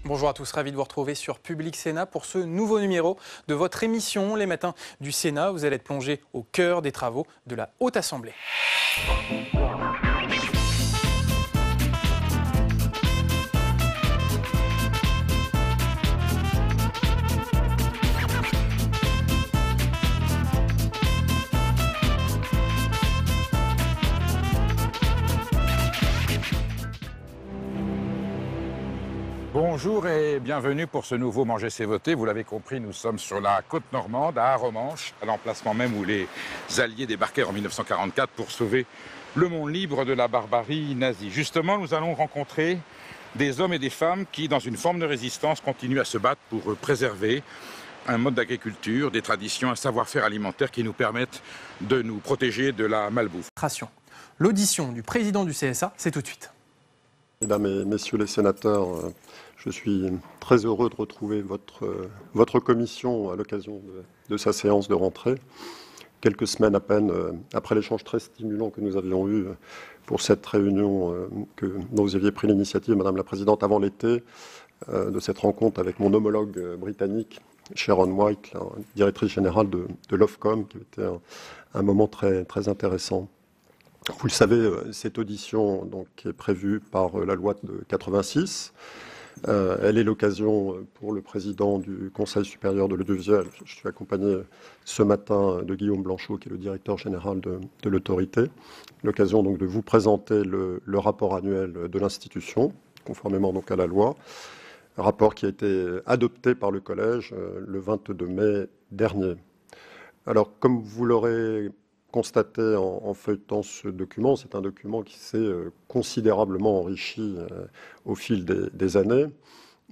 Bonjour à tous, ravi de vous retrouver sur Public Sénat pour ce nouveau numéro de votre émission Les Matins du Sénat. Vous allez être plongé au cœur des travaux de la Haute Assemblée. Bonjour et bienvenue pour ce nouveau Manger c'est voter. Vous l'avez compris, nous sommes sur la côte normande, à Arromanches, à l'emplacement même où les Alliés débarquèrent en 1944 pour sauver le monde libre de la barbarie nazie. Justement, nous allons rencontrer des hommes et des femmes qui, dans une forme de résistance, continuent à se battre pour préserver un mode d'agriculture, des traditions, un savoir-faire alimentaire qui nous permettent de nous protéger de la malbouffe. L'audition du président du CSA, c'est tout de suite. Mesdames et messieurs les sénateurs, je suis très heureux de retrouver votre commission à l'occasion de sa séance de rentrée. Quelques semaines à peine après l'échange très stimulant que nous avions eu pour cette réunion dont vous aviez pris l'initiative, Madame la Présidente, avant l'été, de cette rencontre avec mon homologue britannique, Sharon White, la directrice générale de l'Ofcom, qui était un moment très, très intéressant. Vous le savez, cette audition donc, est prévue par la loi de 86. Elle est l'occasion pour le président du Conseil supérieur de l'audiovisuel. Je suis accompagné ce matin de Guillaume Blanchot, qui est le directeur général de l'autorité. L'occasion donc de vous présenter le rapport annuel de l'institution, conformément donc à la loi. Un rapport qui a été adopté par le collège le 22 mai dernier. Alors, comme vous l'aurez constaté en feuilletant ce document, c'est un document qui s'est considérablement enrichi au fil des années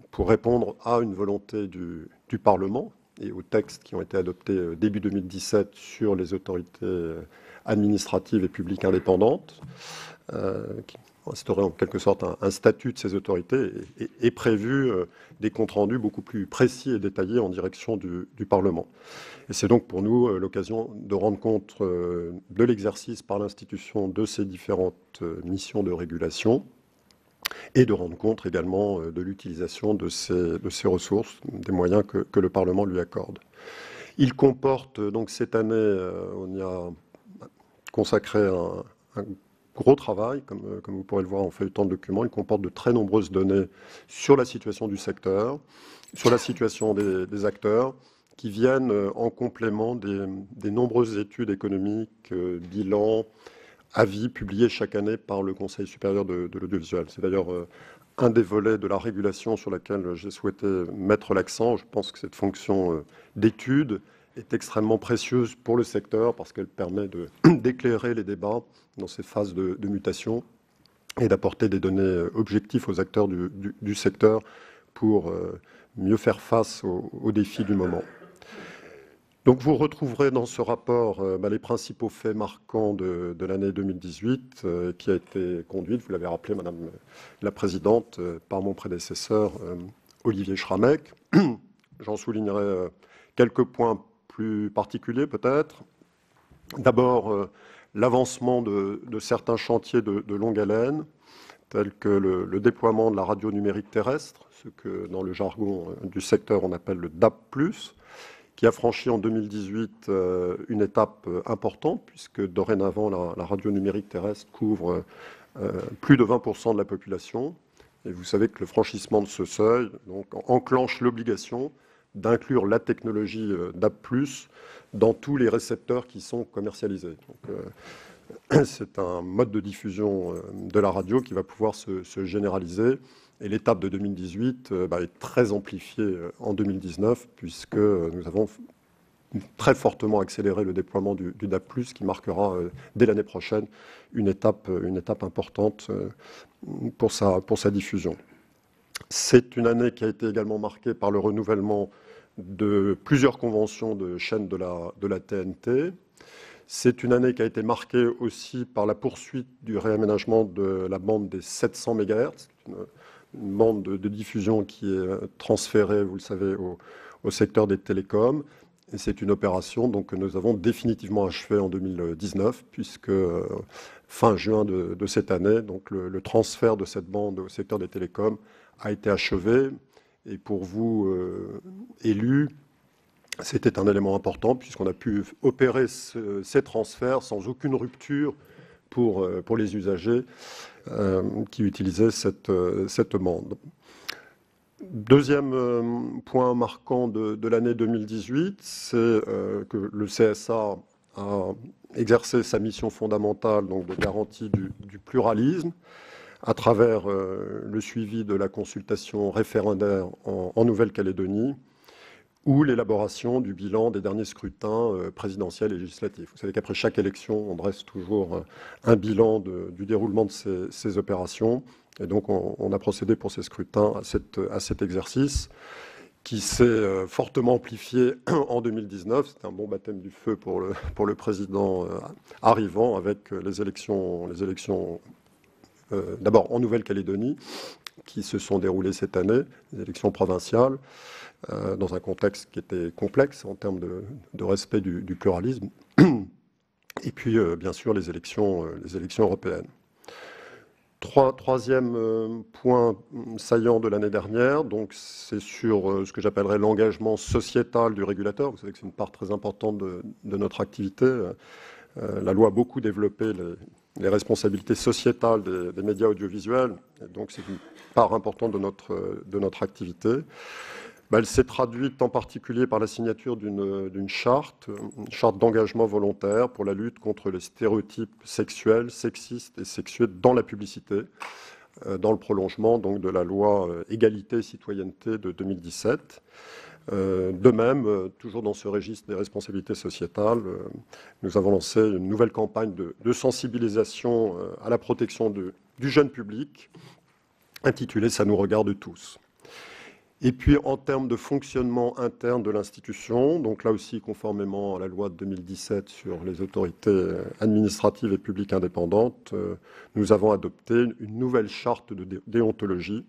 pour répondre à une volonté du Parlement et aux textes qui ont été adoptés début 2017 sur les autorités administratives et publiques indépendantes, qui instaurait en quelque sorte un statut de ces autorités et prévu des comptes rendus beaucoup plus précis et détaillés en direction du Parlement. Et c'est donc pour nous l'occasion de rendre compte de l'exercice par l'institution de ces différentes missions de régulation et de rendre compte également de l'utilisation de ces ressources, des moyens que le Parlement lui accorde. Il comporte donc cette année, on y a consacré un gros travail, comme vous pourrez le voir en feuilletant le document. Il comporte de très nombreuses données sur la situation du secteur, sur la situation des acteurs, qui viennent en complément des nombreuses études économiques, bilans, avis publiés chaque année par le Conseil supérieur de l'audiovisuel. C'est d'ailleurs un des volets de la régulation sur laquelle j'ai souhaité mettre l'accent. Je pense que cette fonction d'étude est extrêmement précieuse pour le secteur parce qu'elle permet d'éclairer les débats dans ces phases de mutation et d'apporter des données objectives aux acteurs du secteur pour mieux faire face aux défis du moment. Donc vous retrouverez dans ce rapport les principaux faits marquants de l'année 2018 qui a été conduite, vous l'avez rappelé Madame la Présidente, par mon prédécesseur Olivier Schrammeck. J'en soulignerai quelques points plus particuliers peut-être. D'abord, l'avancement de certains chantiers de longue haleine, tels que le déploiement de la radio numérique terrestre, ce que dans le jargon du secteur on appelle le DAB+, qui a franchi en 2018 une étape importante, puisque dorénavant la radio numérique terrestre couvre plus de 20% de la population. Et vous savez que le franchissement de ce seuil donc, enclenche l'obligation d'inclure la technologie DAB+, dans tous les récepteurs qui sont commercialisés. C'est un mode de diffusion de la radio qui va pouvoir se généraliser. Et l'étape de 2018 est très amplifiée en 2019, puisque nous avons très fortement accéléré le déploiement du DAB+, qui marquera dès l'année prochaine une étape importante pour sa diffusion. C'est une année qui a été également marquée par le renouvellement de plusieurs conventions de chaînes de la TNT. C'est une année qui a été marquée aussi par la poursuite du réaménagement de la bande des 700 MHz, une bande de diffusion qui est transférée, vous le savez, au secteur des télécoms. Et c'est une opération donc, que nous avons définitivement achevée en 2019, puisque fin juin de cette année, donc, le transfert de cette bande au secteur des télécoms a été achevé. Et pour vous, élus, c'était un élément important puisqu'on a pu opérer ces transferts sans aucune rupture pour les usagers qui utilisaient cette bande. Deuxième point marquant de l'année 2018, c'est que le CSA a exercé sa mission fondamentale donc de garantie du pluralisme à travers le suivi de la consultation référendaire en Nouvelle-Calédonie ou l'élaboration du bilan des derniers scrutins présidentiels et législatifs. Vous savez qu'après chaque élection, on dresse toujours un bilan du déroulement de ces opérations. Et donc, on a procédé pour ces scrutins à cet exercice qui s'est fortement amplifié en 2019. C'était un bon baptême du feu pour le président arrivant avec les élections d'abord en Nouvelle-Calédonie, qui se sont déroulées cette année, les élections provinciales, dans un contexte qui était complexe en termes de respect du pluralisme, et puis bien sûr les élections européennes. Troisième point saillant de l'année dernière, donc c'est sur ce que j'appellerais l'engagement sociétal du régulateur. Vous savez que c'est une part très importante de notre activité. La loi a beaucoup développé les responsabilités sociétales des médias audiovisuels, et donc c'est une part importante de notre activité. Elle s'est traduite en particulier par la signature d'une charte d'engagement volontaire pour la lutte contre les stéréotypes sexuels, sexistes et sexués dans la publicité, dans le prolongement donc, de la loi Égalité et Citoyenneté de 2017. De même, toujours dans ce registre des responsabilités sociétales, nous avons lancé une nouvelle campagne de sensibilisation à la protection du jeune public, intitulée « Ça nous regarde tous ». Et puis, en termes de fonctionnement interne de l'institution, donc là aussi, conformément à la loi de 2017 sur les autorités administratives et publiques indépendantes, nous avons adopté une nouvelle charte de déontologie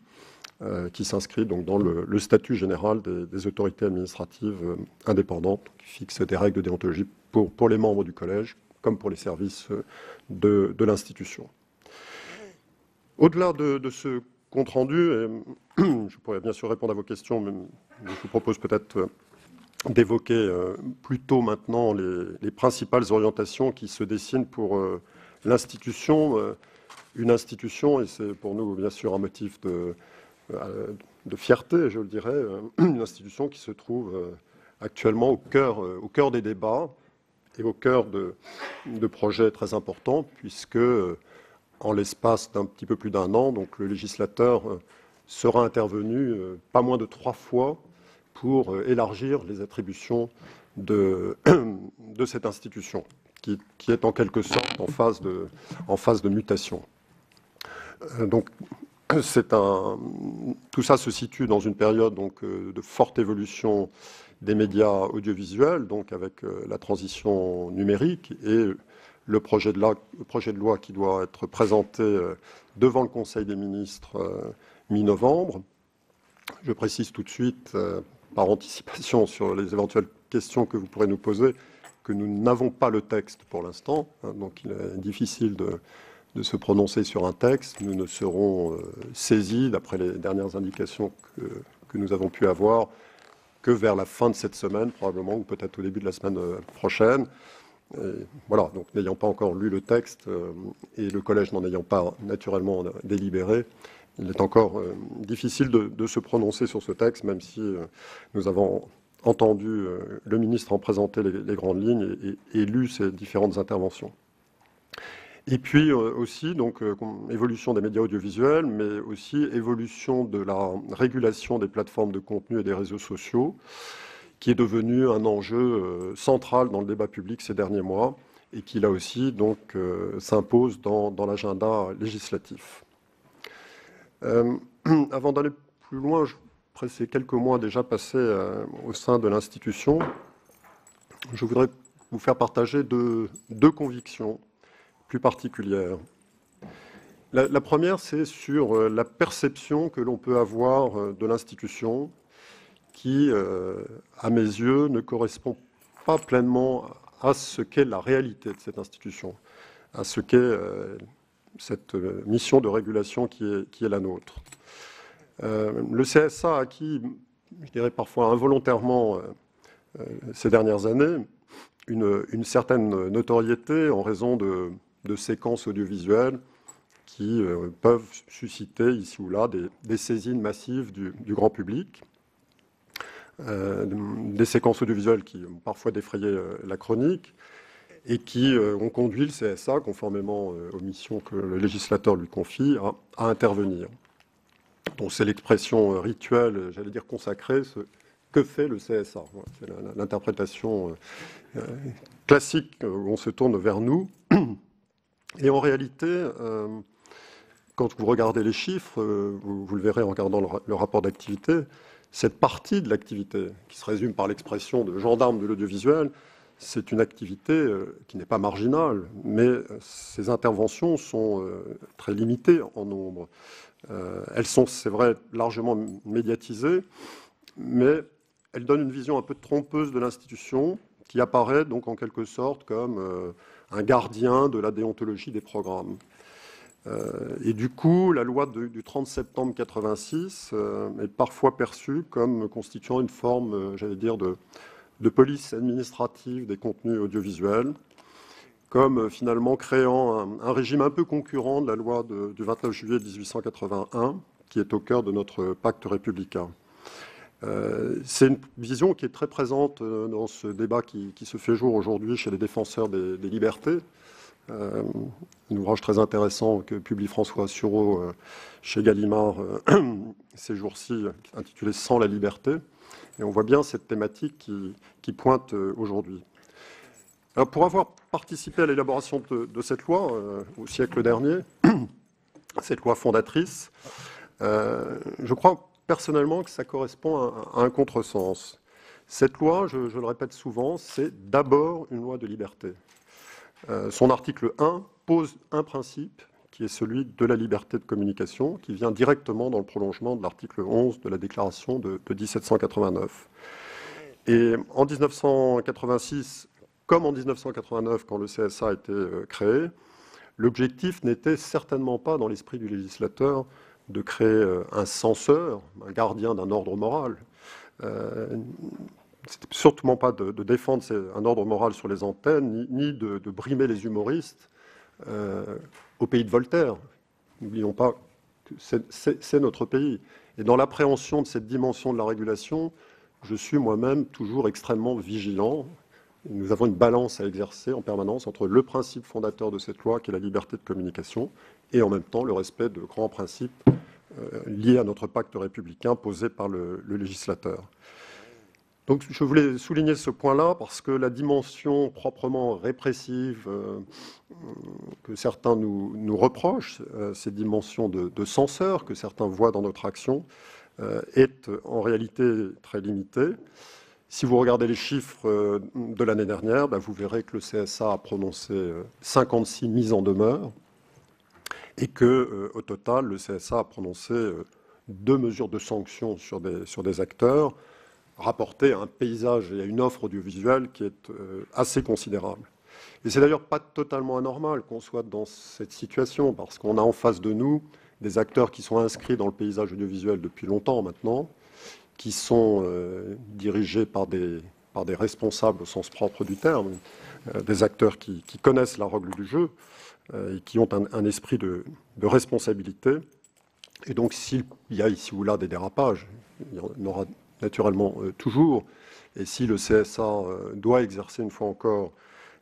qui s'inscrit donc dans le statut général des autorités administratives indépendantes, qui fixe des règles de déontologie pour les membres du collège, comme pour les services de l'institution. Au-delà de ce compte rendu, et je pourrais bien sûr répondre à vos questions, mais je vous propose peut-être d'évoquer plutôt maintenant les principales orientations qui se dessinent pour l'institution. Une institution, et c'est pour nous bien sûr un motif de fierté, je le dirais, une institution qui se trouve actuellement au cœur des débats et au cœur de projets très importants, puisque en l'espace d'un petit peu plus d'un an, donc le législateur sera intervenu pas moins de 3 fois pour élargir les attributions de cette institution, qui est en quelque sorte en phase de mutation. Donc, tout ça se situe dans une période donc, de forte évolution des médias audiovisuels, donc avec la transition numérique et le projet de loi qui doit être présenté devant le Conseil des ministres mi-novembre. Je précise tout de suite, par anticipation sur les éventuelles questions que vous pourrez nous poser, que nous n'avons pas le texte pour l'instant, donc il est difficile de se prononcer sur un texte. Nous ne serons saisis, d'après les dernières indications que nous avons pu avoir, que vers la fin de cette semaine, probablement, ou peut-être au début de la semaine prochaine. Et voilà, donc n'ayant pas encore lu le texte et le collège n'en ayant pas naturellement délibéré, il est encore difficile de se prononcer sur ce texte, même si nous avons entendu le ministre en présenter les grandes lignes et lu ses différentes interventions. Et puis aussi, donc, évolution des médias audiovisuels, mais aussi évolution de la régulation des plateformes de contenu et des réseaux sociaux, qui est devenu un enjeu central dans le débat public ces derniers mois et qui, là aussi, donc, s'impose dans l'agenda législatif. Avant d'aller plus loin, après ces quelques mois déjà passés au sein de l'institution, je voudrais vous faire partager deux convictions plus particulières. La première, c'est sur la perception que l'on peut avoir de l'institution qui, à mes yeux, ne correspond pas pleinement à ce qu'est la réalité de cette institution, à ce qu'est cette mission de régulation qui est la nôtre. Le CSA a acquis, je dirais parfois involontairement, ces dernières années, une certaine notoriété en raison de séquences audiovisuelles qui peuvent susciter ici ou là des saisines massives du grand public. Des séquences audiovisuelles qui ont parfois défrayé la chronique et qui ont conduit le CSA, conformément aux missions que le législateur lui confie, à intervenir. Donc c'est l'expression rituelle, j'allais dire consacrée, que fait le CSA. Voilà, c'est l'interprétation classique où on se tourne vers nous. Et en réalité, quand vous regardez les chiffres, vous le verrez en regardant le rapport d'activité, cette partie de l'activité, qui se résume par l'expression de gendarme de l'audiovisuel, c'est une activité qui n'est pas marginale, mais ces interventions sont très limitées en nombre. Elles sont, c'est vrai, largement médiatisées, mais elles donnent une vision un peu trompeuse de l'institution, qui apparaît donc en quelque sorte comme un gardien de la déontologie des programmes. Et du coup, la loi du 30 septembre 86 est parfois perçue comme constituant une forme, j'allais dire, de police administrative des contenus audiovisuels, comme finalement créant un régime un peu concurrent de la loi du 29 juillet 1881, qui est au cœur de notre pacte républicain. C'est une vision qui est très présente dans ce débat qui se fait jour aujourd'hui chez les défenseurs des libertés. Un ouvrage très intéressant que publie François Sureau chez Gallimard ces jours-ci, intitulé « Sans la liberté ». Et on voit bien cette thématique qui pointe aujourd'hui. Alors, pour avoir participé à l'élaboration de cette loi au siècle dernier, cette loi fondatrice, je crois personnellement que ça correspond à un contresens. Cette loi, je le répète souvent, c'est d'abord une loi de liberté. Son article 1 pose un principe qui est celui de la liberté de communication, qui vient directement dans le prolongement de l'article 11 de la Déclaration de 1789. Et en 1986, comme en 1989, quand le CSA a été créé, l'objectif n'était certainement pas, dans l'esprit du législateur, de créer un censeur, un gardien d'un ordre moral. C'était surtout pas de défendre un ordre moral sur les antennes, ni de brimer les humoristes au pays de Voltaire. N'oublions pas que c'est notre pays. Et dans l'appréhension de cette dimension de la régulation, je suis moi-même toujours extrêmement vigilant. Nous avons une balance à exercer en permanence entre le principe fondateur de cette loi, qui est la liberté de communication, et en même temps le respect de grands principes liés à notre pacte républicain posé par le législateur. Donc je voulais souligner ce point-là parce que la dimension proprement répressive que certains nous reprochent, ces dimensions de censeur que certains voient dans notre action, est en réalité très limitée. Si vous regardez les chiffres de l'année dernière, vous verrez que le CSA a prononcé 56 mises en demeure et qu'au total, le CSA a prononcé 2 mesures de sanctions sur des acteurs, rapporté à un paysage et à une offre audiovisuelle qui est assez considérable. Et c'est d'ailleurs pas totalement anormal qu'on soit dans cette situation, parce qu'on a en face de nous des acteurs qui sont inscrits dans le paysage audiovisuel depuis longtemps maintenant, qui sont dirigés par des responsables au sens propre du terme, des acteurs qui connaissent la règle du jeu et qui ont un esprit de responsabilité. Et donc s'il y a ici ou là des dérapages, il y en aura naturellement toujours, et si le CSA doit exercer une fois encore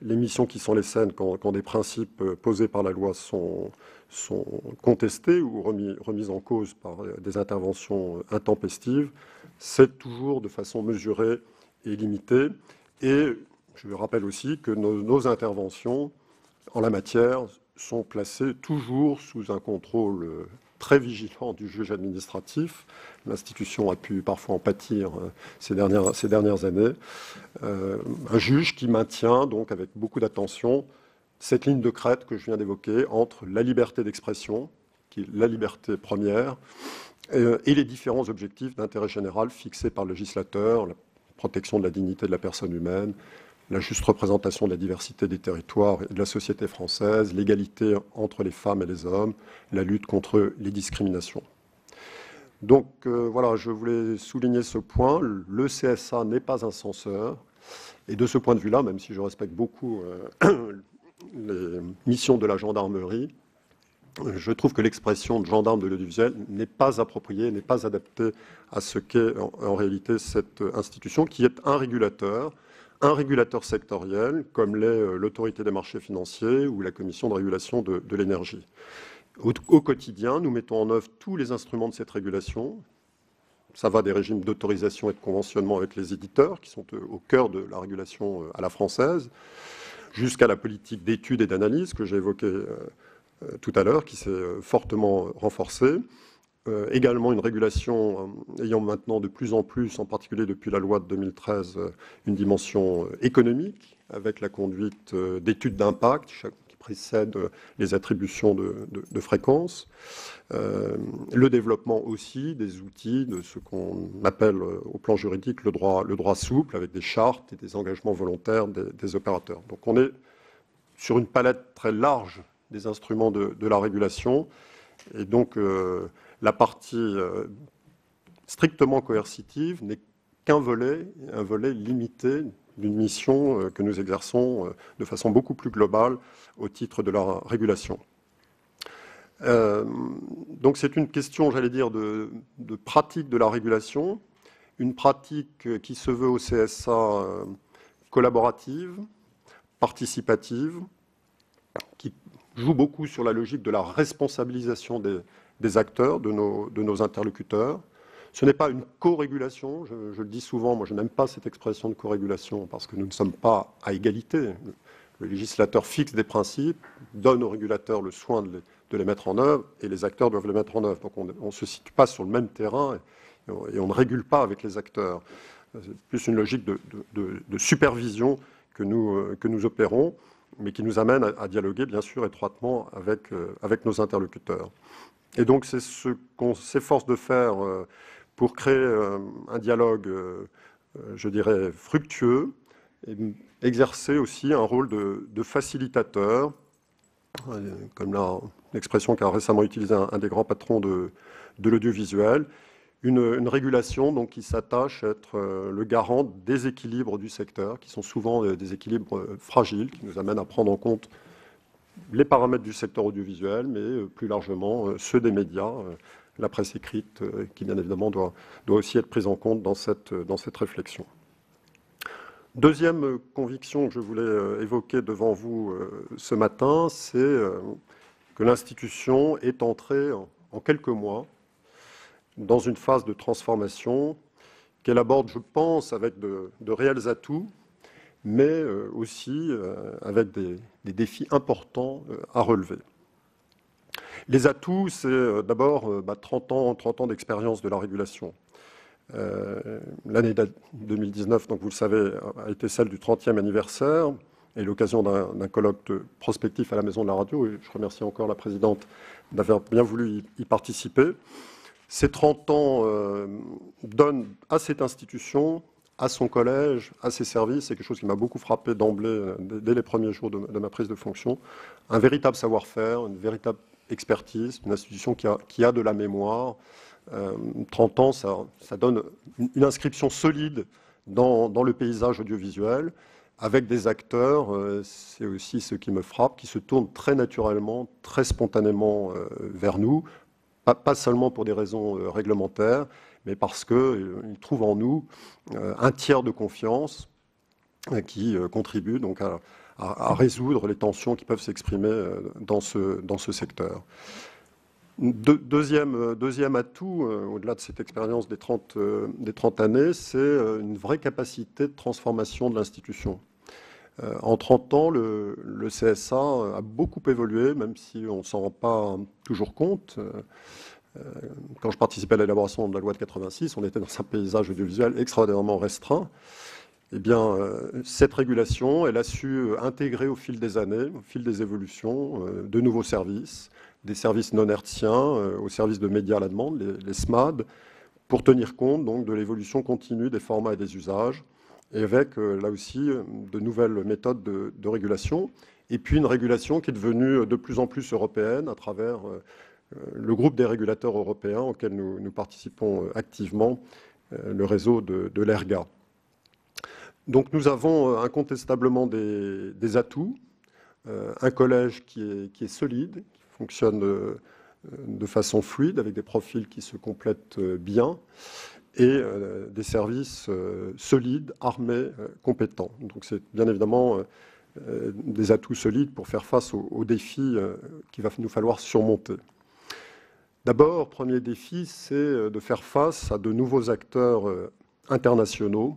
les missions qui sont les siennes quand des principes posés par la loi sont contestés ou remis en cause par des interventions intempestives, c'est toujours de façon mesurée et limitée. Et je rappelle aussi que nos interventions en la matière sont placées toujours sous un contrôle très vigilant du juge administratif. L'institution a pu parfois en pâtir ces dernières années. Un juge qui maintient donc avec beaucoup d'attention cette ligne de crête que je viens d'évoquer entre la liberté d'expression, qui est la liberté première, et les différents objectifs d'intérêt général fixés par le législateur, la protection de la dignité de la personne humaine, la juste représentation de la diversité des territoires et de la société française, l'égalité entre les femmes et les hommes, la lutte contre les discriminations. Donc voilà, je voulais souligner ce point. Le CSA n'est pas un censeur. Et de ce point de vue-là, même si je respecte beaucoup les missions de la gendarmerie, je trouve que l'expression de gendarme de l'audiovisuel n'est pas appropriée, n'est pas adaptée à ce qu'est en réalité cette institution, qui est un régulateur sectoriel, comme l'est l'autorité des marchés financiers ou la commission de régulation de l'énergie. Au quotidien, nous mettons en œuvre tous les instruments de cette régulation. Ça va des régimes d'autorisation et de conventionnement avec les éditeurs, qui sont au cœur de la régulation à la française, jusqu'à la politique d'études et d'analyse que j'ai évoquée tout à l'heure, qui s'est fortement renforcée. Également une régulation ayant maintenant de plus en plus, en particulier depuis la loi de 2013, une dimension économique, avec la conduite d'études d'impact qui précèdent les attributions de fréquences. Le développement aussi des outils de ce qu'on appelle au plan juridique le droit souple, avec des chartes et des engagements volontaires des opérateurs. Donc on est sur une palette très large des instruments de la régulation, et donc la partie strictement coercitive n'est qu'un volet, un volet limité d'une mission que nous exerçons de façon beaucoup plus globale au titre de la régulation. Donc c'est une question, j'allais dire, de pratique de la régulation, une pratique qui se veut au CSA collaborative, participative, qui joue beaucoup sur la logique de la responsabilisation des acteurs, de nos interlocuteurs. Ce n'est pas une co-régulation, je le dis souvent, moi je n'aime pas cette expression de co-régulation parce que nous ne sommes pas à égalité. Le législateur fixe des principes, donne aux régulateurs le soin de les mettre en œuvre et les acteurs doivent les mettre en œuvre. Donc on ne se situe pas sur le même terrain et on ne régule pas avec les acteurs. C'est plus une logique de supervision que nous opérons, mais qui nous amène à dialoguer bien sûr étroitement avec nos interlocuteurs. Et donc c'est ce qu'on s'efforce de faire pour créer un dialogue, je dirais, fructueux, et exercer aussi un rôle de facilitateur, comme l'expression qu'a récemment utilisé un des grands patrons de l'audiovisuel, une régulation donc, qui s'attache à être le garant des équilibres du secteur, qui sont souvent des équilibres fragiles, qui nous amènent à prendre en compte les paramètres du secteur audiovisuel, mais plus largement ceux des médias, la presse écrite, qui bien évidemment doit aussi être prise en compte dans cette réflexion. Deuxième conviction que je voulais évoquer devant vous ce matin, c'est que l'institution est entrée en quelques mois dans une phase de transformation qu'elle aborde, je pense, avec de réels atouts, mais aussi avec des défis importants à relever. Les atouts, c'est d'abord 30 ans d'expérience de la régulation. L'année 2019, donc vous le savez, a été celle du 30e anniversaire et l'occasion d'un colloque prospectif à la Maison de la Radio. Et je remercie encore la présidente d'avoir bien voulu y participer. Ces 30 ans donnent à cette institution, à son collège, à ses services, c'est quelque chose qui m'a beaucoup frappé d'emblée, dès les premiers jours de ma prise de fonction, un véritable savoir-faire, une véritable expertise, une institution qui a de la mémoire. 30 ans, ça donne une inscription solide dans le paysage audiovisuel, avec des acteurs, c'est aussi ce qui me frappe, qui se tournent très naturellement, très spontanément vers nous, pas seulement pour des raisons réglementaires, mais parce qu'ils trouvent en nous un tiers de confiance qui contribue donc à résoudre les tensions qui peuvent s'exprimer dans ce secteur. Deuxième atout, au-delà de cette expérience des 30 années, c'est une vraie capacité de transformation de l'institution. En 30 ans, le CSA a beaucoup évolué, même si on ne s'en rend pas toujours compte. Quand je participais à l'élaboration de la loi de 86, on était dans un paysage audiovisuel extraordinairement restreint. Eh bien, cette régulation, elle a su intégrer au fil des années, au fil des évolutions, de nouveaux services, des services non hertziens, aux services de médias à la demande, les SMAD, pour tenir compte donc, de l'évolution continue des formats et des usages, et avec, là aussi, de nouvelles méthodes de régulation, et puis une régulation qui est devenue de plus en plus européenne à travers le groupe des régulateurs européens auquel nous participons activement, le réseau de l'ERGA. Donc nous avons incontestablement des atouts, un collège qui est solide, qui fonctionne de façon fluide, avec des profils qui se complètent bien, et des services solides, armés, compétents. Donc c'est bien évidemment des atouts solides pour faire face aux défis qu'il va nous falloir surmonter. D'abord, premier défi, c'est de faire face à de nouveaux acteurs internationaux,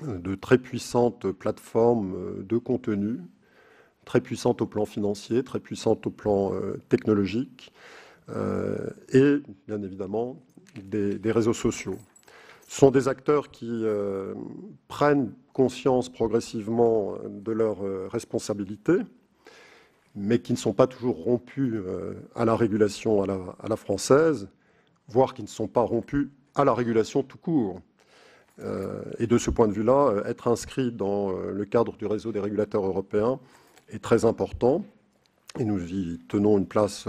de très puissantes plateformes de contenu, très puissantes au plan financier, très puissantes au plan technologique, et bien évidemment des réseaux sociaux. Ce sont des acteurs qui prennent conscience progressivement de leurs responsabilités, mais qui ne sont pas toujours rompus à la régulation à la française, voire qui ne sont pas rompus à la régulation tout court. Et de ce point de vue-là, être inscrit dans le cadre du réseau des régulateurs européens est très important, et nous y tenons une place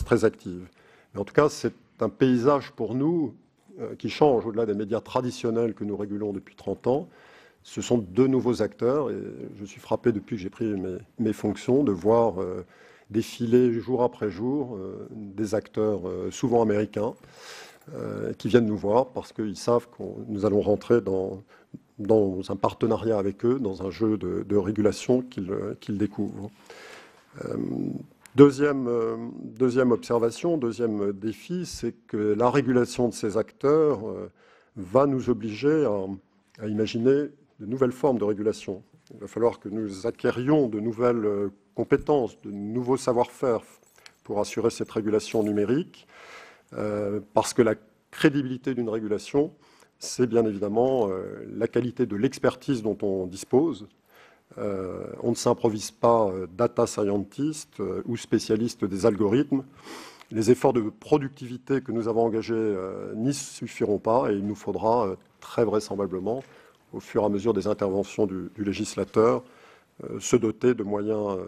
très active. Mais en tout cas, c'est un paysage pour nous qui change au-delà des médias traditionnels que nous régulons depuis 30 ans. Ce sont de nouveaux acteurs, et je suis frappé depuis que j'ai pris mes fonctions de voir défiler jour après jour des acteurs souvent américains qui viennent nous voir parce qu'ils savent que nous allons rentrer dans un partenariat avec eux, dans un jeu de régulation qu'ils découvrent. Deuxième observation, deuxième défi, c'est que la régulation de ces acteurs va nous obliger à imaginer de nouvelles formes de régulation. Il va falloir que nous acquérions de nouvelles compétences, de nouveaux savoir-faire pour assurer cette régulation numérique, parce que la crédibilité d'une régulation, c'est bien évidemment la qualité de l'expertise dont on dispose. On ne s'improvise pas data scientist ou spécialiste des algorithmes. Les efforts de productivité que nous avons engagés n'y suffiront pas, et il nous faudra très vraisemblablement, au fur et à mesure des interventions du législateur, se doter de moyens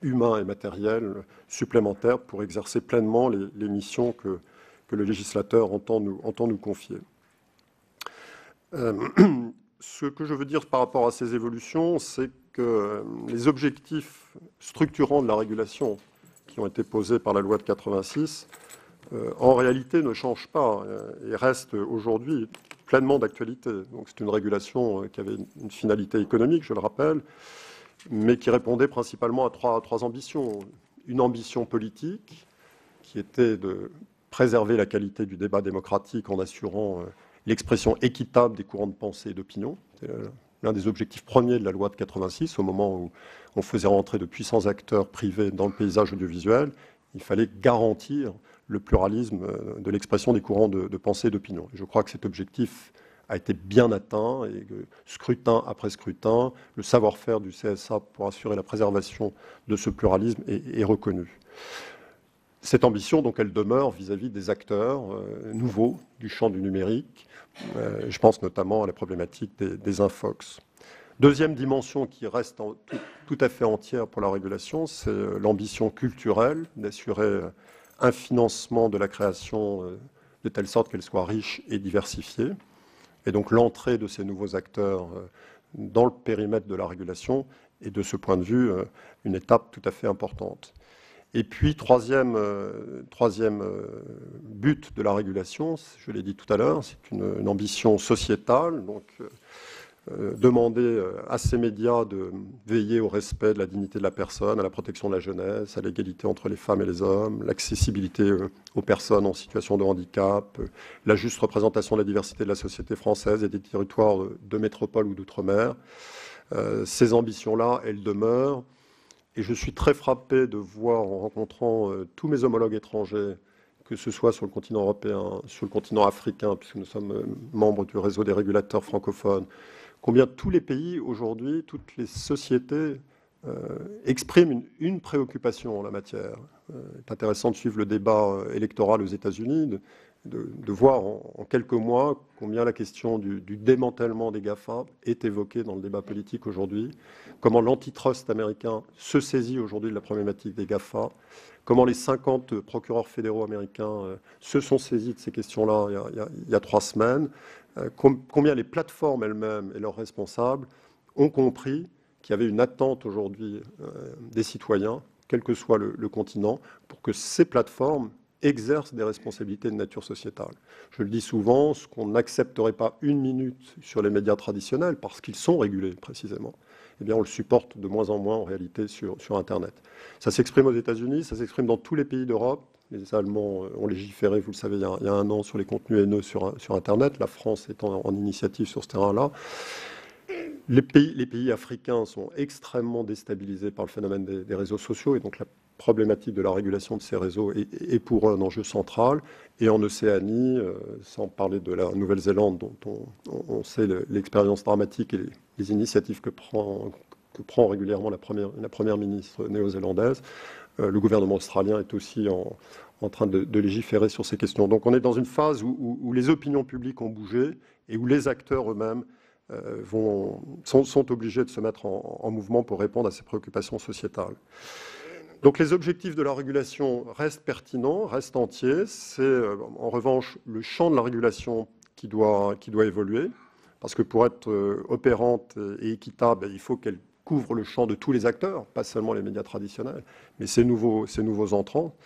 humains et matériels supplémentaires pour exercer pleinement les missions que le législateur entend nous confier. Ce que je veux dire par rapport à ces évolutions, c'est que les objectifs structurants de la régulation qui ont été posés par la loi de 86, en réalité ne changent pas et restent aujourd'hui pleinement d'actualité. Donc c'est une régulation qui avait une finalité économique, je le rappelle, mais qui répondait principalement à trois ambitions. Une ambition politique, qui était de préserver la qualité du débat démocratique en assurant l'expression équitable des courants de pensée et d'opinion. C'est l'un des objectifs premiers de la loi de 86, au moment où on faisait rentrer de puissants acteurs privés dans le paysage audiovisuel. Il fallait garantir le pluralisme de l'expression des courants de pensée et d'opinion. Je crois que cet objectif a été bien atteint, et que scrutin après scrutin, le savoir-faire du CSA pour assurer la préservation de ce pluralisme est reconnu. Cette ambition, donc, elle demeure vis-à-vis des acteurs nouveaux du champ du numérique. Je pense notamment à la problématique des infox. Deuxième dimension qui reste tout à fait entière pour la régulation, c'est l'ambition culturelle d'assurer un financement de la création de telle sorte qu'elle soit riche et diversifiée. Et donc l'entrée de ces nouveaux acteurs dans le périmètre de la régulation est de ce point de vue une étape tout à fait importante. Et puis, troisième but de la régulation, je l'ai dit tout à l'heure, c'est une ambition sociétale, donc demander à ces médias de veiller au respect de la dignité de la personne, à la protection de la jeunesse, à l'égalité entre les femmes et les hommes, l'accessibilité aux personnes en situation de handicap, la juste représentation de la diversité de la société française et des territoires de métropole ou d'outre-mer. Ces ambitions-là, elles demeurent. Et je suis très frappé de voir, en rencontrant tous mes homologues étrangers, que ce soit sur le continent européen, sur le continent africain, puisque nous sommes membres du réseau des régulateurs francophones, combien tous les pays aujourd'hui, toutes les sociétés expriment une préoccupation en la matière. C'est intéressant de suivre le débat électoral aux États-Unis, de voir en quelques mois combien la question du démantèlement des GAFA est évoquée dans le débat politique aujourd'hui, comment l'antitrust américain se saisit aujourd'hui de la problématique des GAFA, comment les 50 procureurs fédéraux américains se sont saisis de ces questions-là il y a 3 semaines, combien les plateformes elles-mêmes et leurs responsables ont compris qu'il y avait une attente aujourd'hui des citoyens, quel que soit le continent, pour que ces plateformes exercent des responsabilités de nature sociétale. Je le dis souvent, ce qu'on n'accepterait pas une minute sur les médias traditionnels, parce qu'ils sont régulés précisément, eh bien on le supporte de moins en moins en réalité sur Internet. Ça s'exprime aux États-Unis, ça s'exprime dans tous les pays d'Europe. Les Allemands ont légiféré, vous le savez, il y a 1 an sur les contenus haineux sur Internet. La France est en initiative sur ce terrain-là. Les pays africains sont extrêmement déstabilisés par le phénomène des réseaux sociaux et donc la problématique de la régulation de ces réseaux est pour eux un enjeu central. Et en Océanie, sans parler de la Nouvelle-Zélande, dont on sait l'expérience dramatique et les initiatives que prend régulièrement la première ministre néo-zélandaise, le gouvernement australien est aussi en train de légiférer sur ces questions. Donc on est dans une phase où les opinions publiques ont bougé et où les acteurs eux-mêmes sont obligés de se mettre en mouvement pour répondre à ces préoccupations sociétales. Donc les objectifs de la régulation restent pertinents, restent entiers. C'est en revanche le champ de la régulation qui doit évoluer, parce que pour être opérante et équitable, il faut qu'elle couvre le champ de tous les acteurs, pas seulement les médias traditionnels, mais ces nouveaux entrants,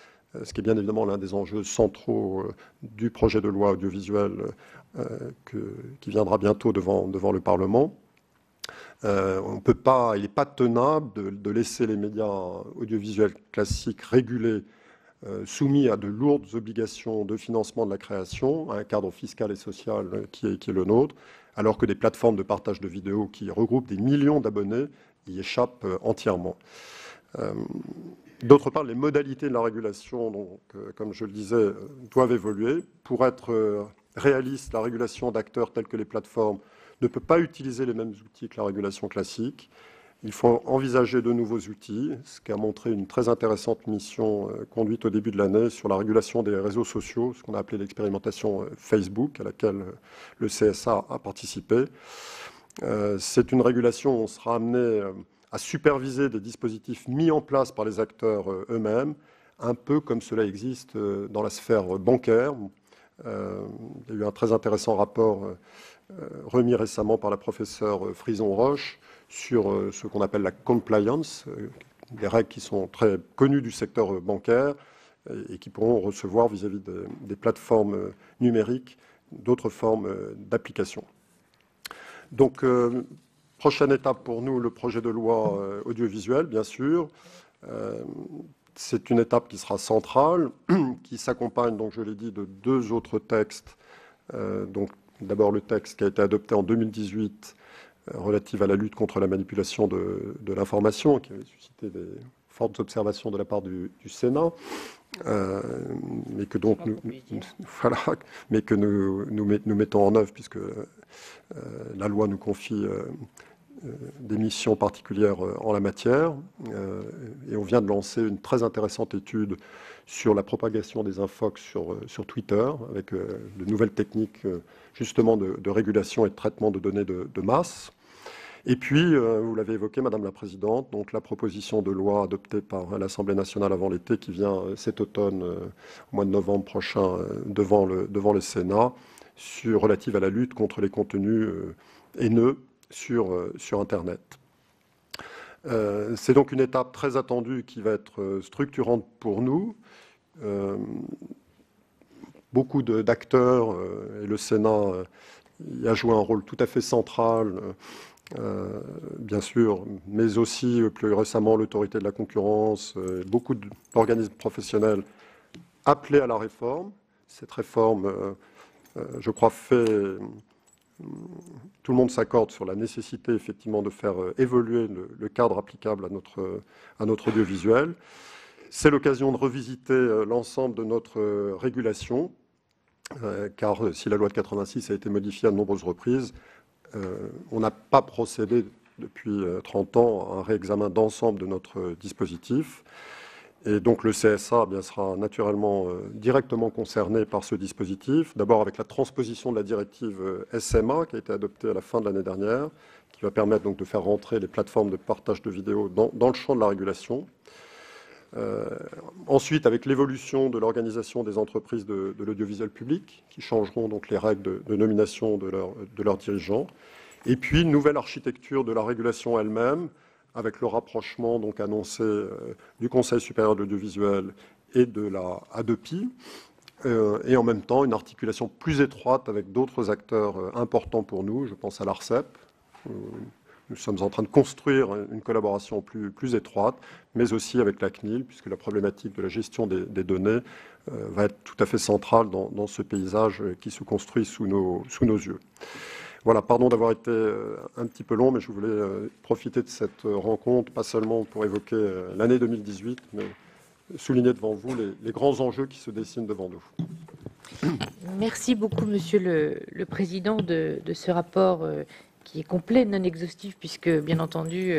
ce qui est bien évidemment l'un des enjeux centraux du projet de loi audiovisuel qui viendra bientôt devant le Parlement. Il n'est pas tenable de laisser les médias audiovisuels classiques régulés, soumis à de lourdes obligations de financement de la création, à un cadre fiscal et social qui est le nôtre, alors que des plateformes de partage de vidéos qui regroupent des millions d'abonnés y échappent entièrement. D'autre part, les modalités de la régulation, donc, comme je le disais, doivent évoluer. Pour être réaliste, la régulation d'acteurs tels que les plateformes ne peut pas utiliser les mêmes outils que la régulation classique. Il faut envisager de nouveaux outils, ce qu'a montré une très intéressante mission conduite au début de l'année sur la régulation des réseaux sociaux, ce qu'on a appelé l'expérimentation Facebook, à laquelle le CSA a participé. C'est une régulation où on sera amené à superviser des dispositifs mis en place par les acteurs eux-mêmes, un peu comme cela existe dans la sphère bancaire. Il y a eu un très intéressant rapport remis récemment par la professeure Frison-Roche sur ce qu'on appelle la compliance, des règles qui sont très connues du secteur bancaire et qui pourront recevoir vis-à-vis des plateformes numériques d'autres formes d'application. Donc, prochaine étape pour nous, le projet de loi audiovisuel, bien sûr. C'est une étape qui sera centrale, qui s'accompagne, donc je l'ai dit, de 2 autres textes. Donc, d'abord le texte qui a été adopté en 2018 relatif à la lutte contre la manipulation de l'information, qui avait suscité des fortes observations de la part du Sénat, mais que donc nous mettons en œuvre puisque la loi nous confie des missions particulières en la matière. Et on vient de lancer une très intéressante étude sur la propagation des infox sur Twitter, avec de nouvelles techniques justement de régulation et de traitement de données de masse. Et puis, vous l'avez évoqué, Madame la Présidente, donc la proposition de loi adoptée par l'Assemblée nationale avant l'été, qui vient cet automne, au mois de novembre prochain, devant le Sénat, relative à la lutte contre les contenus haineux sur Internet. C'est donc une étape très attendue qui va être structurante pour nous. Beaucoup d'acteurs, et le Sénat y a joué un rôle tout à fait central, bien sûr, mais aussi plus récemment l'autorité de la concurrence, beaucoup d'organismes professionnels appelés à la réforme. Cette réforme, je crois, tout le monde s'accorde sur la nécessité effectivement de faire évoluer le cadre applicable à notre audiovisuel. C'est l'occasion de revisiter l'ensemble de notre régulation, car si la loi de 86 a été modifiée à de nombreuses reprises, on n'a pas procédé depuis 30 ans à un réexamen d'ensemble de notre dispositif. Et donc le CSA sera naturellement directement concerné par ce dispositif, d'abord avec la transposition de la directive SMA qui a été adoptée à la fin de l'année dernière, qui va permettre donc de faire rentrer les plateformes de partage de vidéos dans le champ de la régulation. Ensuite, avec l'évolution de l'organisation des entreprises de l'audiovisuel public, qui changeront donc les règles de nomination de leurs dirigeants. Et puis, une nouvelle architecture de la régulation elle-même, avec le rapprochement donc annoncé du Conseil supérieur de l'audiovisuel et de la ADEPI, et en même temps une articulation plus étroite avec d'autres acteurs importants pour nous. Je pense à l'ARCEP. Nous sommes en train de construire une collaboration plus étroite, mais aussi avec la CNIL, puisque la problématique de la gestion des données va être tout à fait centrale dans ce paysage qui se construit sous nos yeux. Voilà, pardon d'avoir été un petit peu long, mais je voulais profiter de cette rencontre, pas seulement pour évoquer l'année 2018, mais souligner devant vous les grands enjeux qui se dessinent devant nous. Merci beaucoup, Monsieur le Président, de ce rapport qui est complet, non exhaustif, puisque, bien entendu,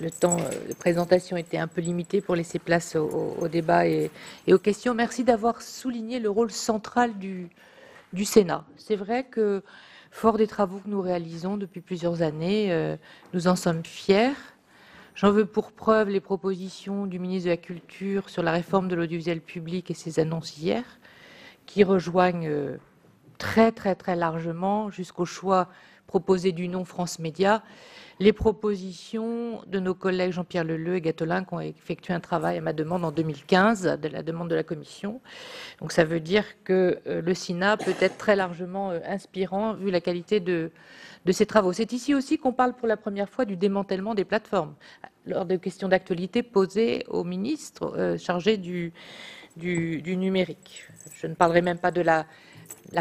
le temps de présentation était un peu limité pour laisser place au débat et aux questions. Merci d'avoir souligné le rôle central du Sénat. C'est vrai que, fort des travaux que nous réalisons depuis plusieurs années, nous en sommes fiers. J'en veux pour preuve les propositions du ministre de la Culture sur la réforme de l'audiovisuel public et ses annonces hier, qui rejoignent très largement, jusqu'au choix proposé du nom France Média, les propositions de nos collègues Jean-Pierre Leleux et Gattolin qui ont effectué un travail à ma demande en 2015, de la demande de la Commission. Donc ça veut dire que le Sénat peut être très largement inspirant vu la qualité de ces travaux. C'est ici aussi qu'on parle pour la première fois du démantèlement des plateformes, lors de questions d'actualité posées au ministre chargé du numérique. Je ne parlerai même pas de la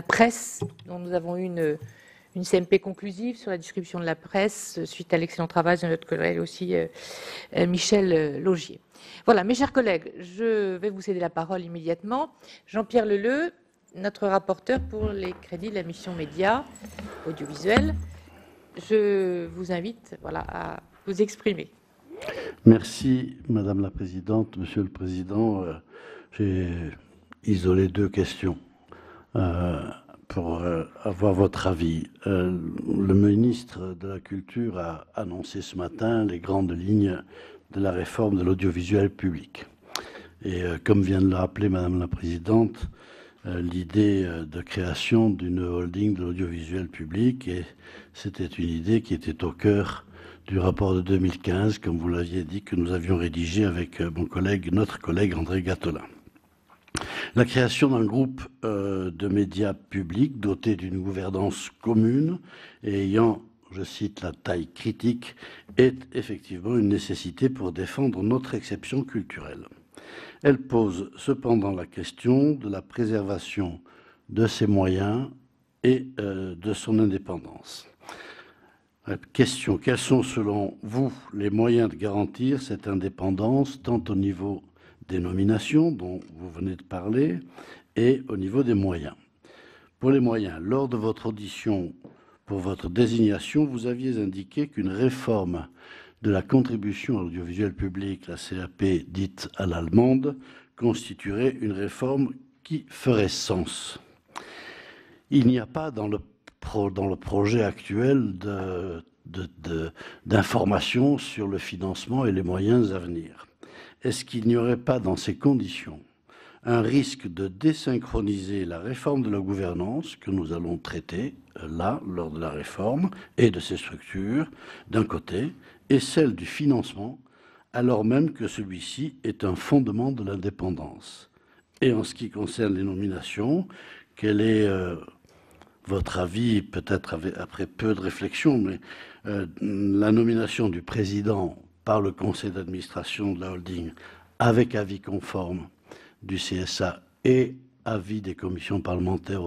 presse, dont nous avons eu une CMP conclusive sur la distribution de la presse, suite à l'excellent travail de notre collègue aussi, Michel Laugier. Voilà, mes chers collègues, je vais vous céder la parole immédiatement. Jean-Pierre Leleux, notre rapporteur pour les crédits de la mission médias audiovisuels. Je vous invite à vous exprimer. Merci, Madame la Présidente. Monsieur le Président, j'ai isolé 2 questions pour avoir votre avis. Le ministre de la Culture a annoncé ce matin les grandes lignes de la réforme de l'audiovisuel public. Et comme vient de le rappeler Madame la Présidente, l'idée de création d'une holding de l'audiovisuel public, et c'était une idée qui était au cœur du rapport de 2015, comme vous l'aviez dit, que nous avions rédigé avec notre collègue André Gattolin. La création d'un groupe de médias publics doté d'une gouvernance commune et ayant, je cite, la taille critique, est effectivement une nécessité pour défendre notre exception culturelle. Elle pose cependant la question de la préservation de ses moyens et de son indépendance. Question, quels sont selon vous les moyens de garantir cette indépendance, tant au niveau des nominations dont vous venez de parler et au niveau des moyens? Pour les moyens, lors de votre audition pour votre désignation, vous aviez indiqué qu'une réforme de la contribution à l'audiovisuel public, la CAP dite à l'allemande, constituerait une réforme qui ferait sens. Il n'y a pas dans le projet actuel d'information sur le financement et les moyens à venir. Est-ce qu'il n'y aurait pas dans ces conditions un risque de désynchroniser la réforme de la gouvernance que nous allons traiter là, lors de la réforme, et de ses structures, d'un côté, et celle du financement, alors même que celui-ci est un fondement de l'indépendance? Et en ce qui concerne les nominations, quel est votre avis, peut-être après peu de réflexion, mais la nomination du président par le conseil d'administration de la holding avec avis conforme du CSA et avis des commissions parlementaires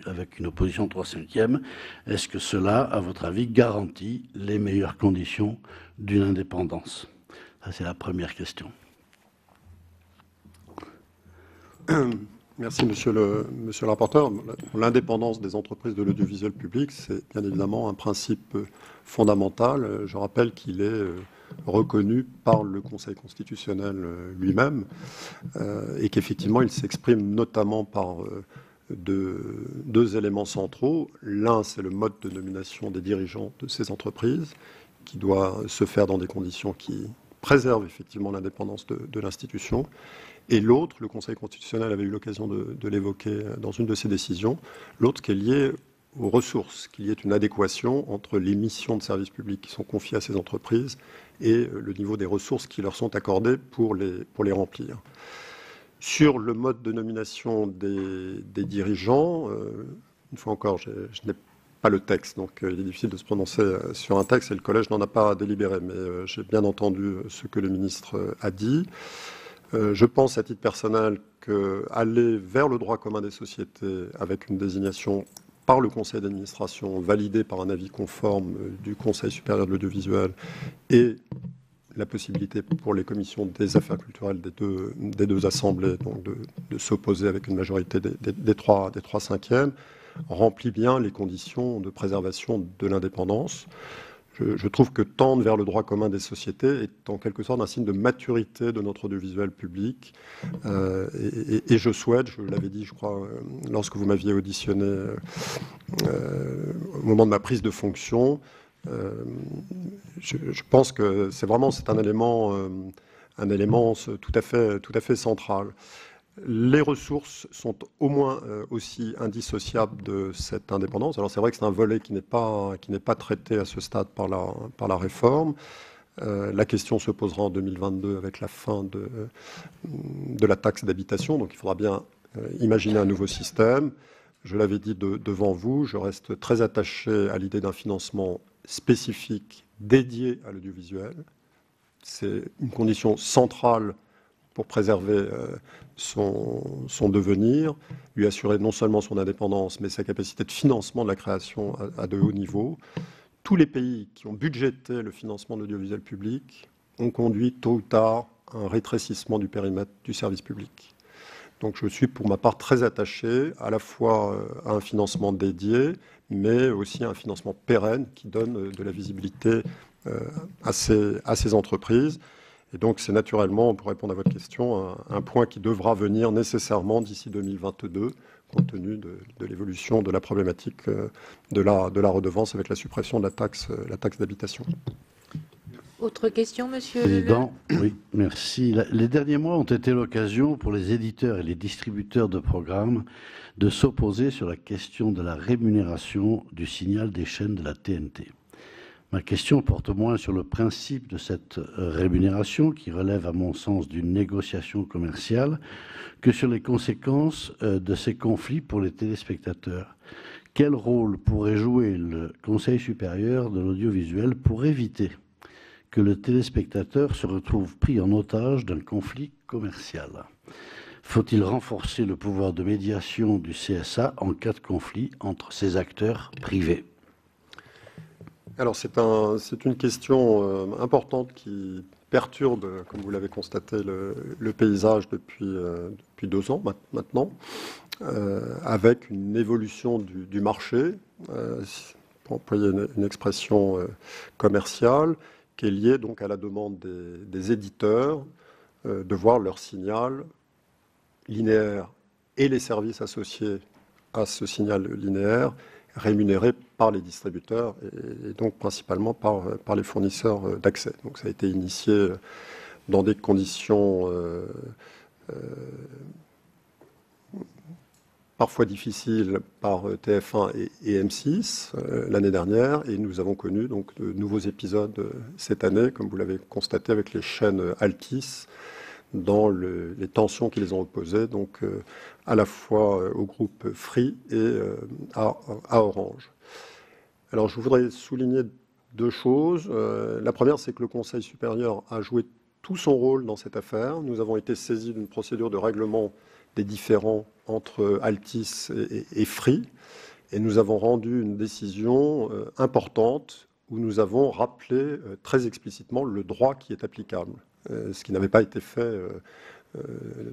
avec une opposition 3/5, est-ce que cela, à votre avis, garantit les meilleures conditions d'une indépendance? Ça, c'est la première question. Merci, monsieur le rapporteur. L'indépendance des entreprises de l'audiovisuel public, c'est bien évidemment un principe fondamental. Je rappelle qu'il est reconnu par le Conseil constitutionnel lui-même, et qu'effectivement il s'exprime notamment par deux éléments centraux. L'un, c'est le mode de nomination des dirigeants de ces entreprises, qui doit se faire dans des conditions qui préservent effectivement l'indépendance de l'institution. Et l'autre, le Conseil constitutionnel avait eu l'occasion de l'évoquer dans une de ses décisions, l'autre qui est lié aux ressources, qu'il y ait une adéquation entre les missions de service public qui sont confiées à ces entreprises et le niveau des ressources qui leur sont accordées pour les remplir. Sur le mode de nomination des dirigeants, une fois encore, je n'ai pas le texte, donc il est difficile de se prononcer sur un texte et le collège n'en a pas délibéré, mais j'ai bien entendu ce que le ministre a dit. Je pense à titre personnel qu'aller vers le droit commun des sociétés avec une désignation par le conseil d'administration validée par un avis conforme du Conseil supérieur de l'audiovisuel et la possibilité pour les commissions des affaires culturelles des deux assemblées donc de s'opposer avec une majorité des trois cinquièmes remplit bien les conditions de préservation de l'indépendance. Je trouve que tendre vers le droit commun des sociétés est en quelque sorte un signe de maturité de notre audiovisuel public. Et je souhaite, je l'avais dit, je crois, lorsque vous m'aviez auditionné au moment de ma prise de fonction, je pense que c'est un élément tout à fait central. Les ressources sont au moins aussi indissociables de cette indépendance. Alors c'est vrai que c'est un volet qui n'est pas traité à ce stade par la réforme. La question se posera en 2022 avec la fin de la taxe d'habitation. Donc il faudra bien imaginer un nouveau système. Je l'avais dit devant vous, je reste très attaché à l'idée d'un financement spécifique dédié à l'audiovisuel. C'est une condition centrale pour préserver son devenir, lui assurer non seulement son indépendance, mais sa capacité de financement de la création à de hauts niveaux. Tous les pays qui ont budgété le financement de l'audiovisuel public ont conduit tôt ou tard à un rétrécissement du périmètre du service public. Donc je suis pour ma part très attaché à la fois à un financement dédié, mais aussi à un financement pérenne qui donne de la visibilité à ces entreprises. Et donc, c'est naturellement, pour répondre à votre question, un point qui devra venir nécessairement d'ici 2022, compte tenu de l'évolution de la problématique de la redevance avec la suppression de la taxe d'habitation. Autre question, Monsieur Président, oui, merci. Les derniers mois ont été l'occasion pour les éditeurs et les distributeurs de programmes de s'opposer sur la question de la rémunération du signal des chaînes de la TNT. Ma question porte moins sur le principe de cette rémunération, qui relève à mon sens d'une négociation commerciale, que sur les conséquences de ces conflits pour les téléspectateurs. Quel rôle pourrait jouer le Conseil supérieur de l'audiovisuel pour éviter que le téléspectateur se retrouve pris en otage d'un conflit commercial? Faut-il renforcer le pouvoir de médiation du CSA en cas de conflit entre ces acteurs privés? Alors c'est une question importante qui perturbe, comme vous l'avez constaté, le paysage depuis 2 ans maintenant, avec une évolution du marché, pour employer une expression commerciale, qui est liée donc à la demande des éditeurs de voir leur signal linéaire et les services associés à ce signal linéaire rémunérés par les distributeurs et donc principalement par les fournisseurs d'accès. Donc ça a été initié dans des conditions parfois difficiles par TF1 et M6 l'année dernière, et nous avons connu donc de nouveaux épisodes cette année, comme vous l'avez constaté avec les chaînes Altice, dans les tensions qui les ont opposées, donc à la fois au groupe Free et à Orange. Alors je voudrais souligner 2 choses. La première, c'est que le Conseil supérieur a joué tout son rôle dans cette affaire. Nous avons été saisis d'une procédure de règlement des différends entre Altice et Free, et nous avons rendu une décision importante où nous avons rappelé très explicitement le droit qui est applicable. Ce qui n'avait pas été fait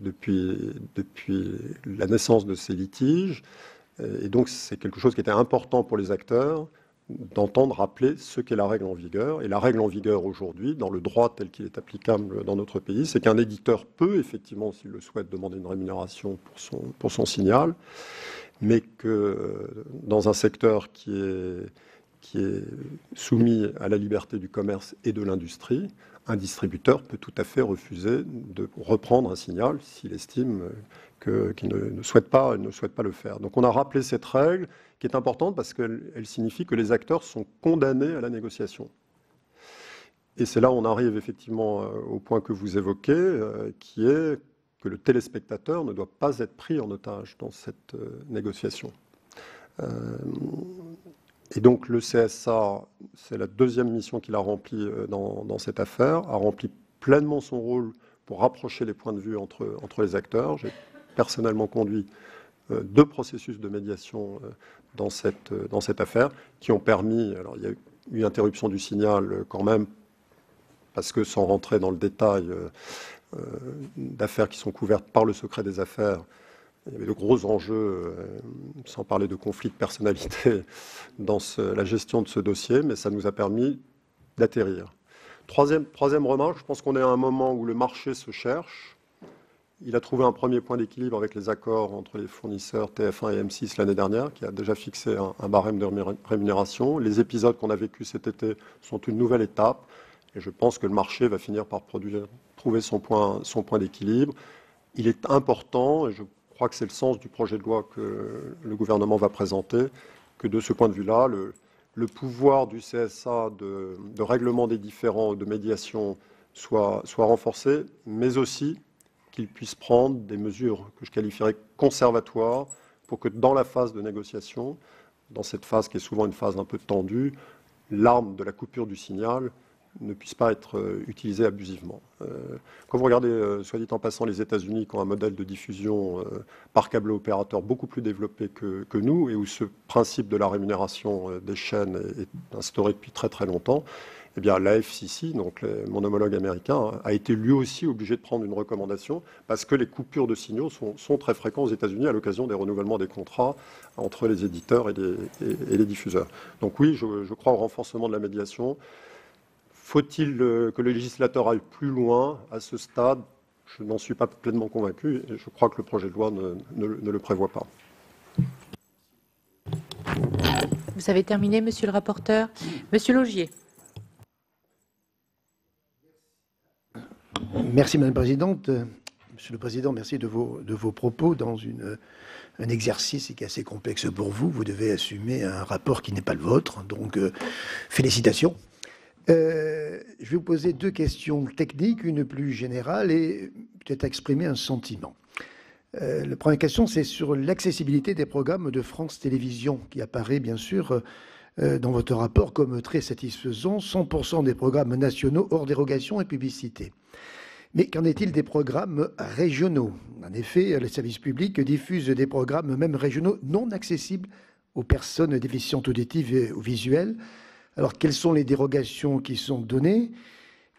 depuis la naissance de ces litiges. Et donc c'est quelque chose qui était important pour les acteurs, d'entendre rappeler ce qu'est la règle en vigueur. Et la règle en vigueur aujourd'hui, dans le droit tel qu'il est applicable dans notre pays, c'est qu'un éditeur peut, effectivement, s'il le souhaite, demander une rémunération pour son signal, mais que dans un secteur qui est soumis à la liberté du commerce et de l'industrie, un distributeur peut tout à fait refuser de reprendre un signal s'il estime qu'il ne souhaite pas le faire. Donc on a rappelé cette règle qui est importante parce qu'elle signifie que les acteurs sont condamnés à la négociation. Et c'est là où on arrive effectivement au point que vous évoquez, qui est que le téléspectateur ne doit pas être pris en otage dans cette négociation. Et donc le CSA, c'est la deuxième mission qu'il a remplie dans cette affaire, a rempli pleinement son rôle pour rapprocher les points de vue entre les acteurs. J'ai personnellement conduit 2 processus de médiation dans cette affaire qui ont permis, alors il y a eu interruption du signal quand même, parce que sans rentrer dans le détail d'affaires qui sont couvertes par le secret des affaires, il y avait de gros enjeux, sans parler de conflits de personnalité, dans la gestion de ce dossier, mais ça nous a permis d'atterrir. Troisième remarque, je pense qu'on est à un moment où le marché se cherche. Il a trouvé un premier point d'équilibre avec les accords entre les fournisseurs TF1 et M6 l'année dernière, qui a déjà fixé un barème de rémunération. Les épisodes qu'on a vécus cet été sont une nouvelle étape, et je pense que le marché va finir par trouver son point d'équilibre. Il est important, et je crois que c'est le sens du projet de loi que le gouvernement va présenter, que de ce point de vue-là, le pouvoir du CSA de règlement des différends, de médiation, soit renforcé, mais aussi qu'il puisse prendre des mesures que je qualifierais conservatoires pour que dans la phase de négociation, dans cette phase qui est souvent une phase un peu tendue, l'arme de la coupure du signal ne puisse pas être utilisée abusivement. Quand vous regardez, soit dit en passant, les États-Unis qui ont un modèle de diffusion par câble opérateur beaucoup plus développé que nous, et où ce principe de la rémunération des chaînes est instauré depuis très très longtemps, eh bien la FCC, donc mon homologue américain, a été lui aussi obligé de prendre une recommandation parce que les coupures de signaux sont très fréquentes aux États-Unis à l'occasion des renouvellements des contrats entre les éditeurs et les diffuseurs. Donc oui, je crois au renforcement de la médiation. Faut-il que le législateur aille plus loin à ce stade? Je n'en suis pas pleinement convaincu et je crois que le projet de loi ne le prévoit pas. Vous avez terminé, monsieur le rapporteur. Monsieur Laugier. Merci, Madame la Présidente. Monsieur le Président, merci de vos propos dans un exercice qui est assez complexe pour vous. Vous devez assumer un rapport qui n'est pas le vôtre, donc félicitations. Je vais vous poser 2 questions techniques, une plus générale et peut-être exprimer un sentiment. La première question, c'est sur l'accessibilité des programmes de France Télévisions, qui apparaît bien sûr dans votre rapport comme très satisfaisant, 100% des programmes nationaux hors dérogation et publicité. Mais qu'en est-il des programmes régionaux? En effet, le service public diffuse des programmes, même régionaux, non accessibles aux personnes déficientes auditives ou visuelles. Alors, quelles sont les dérogations qui sont données?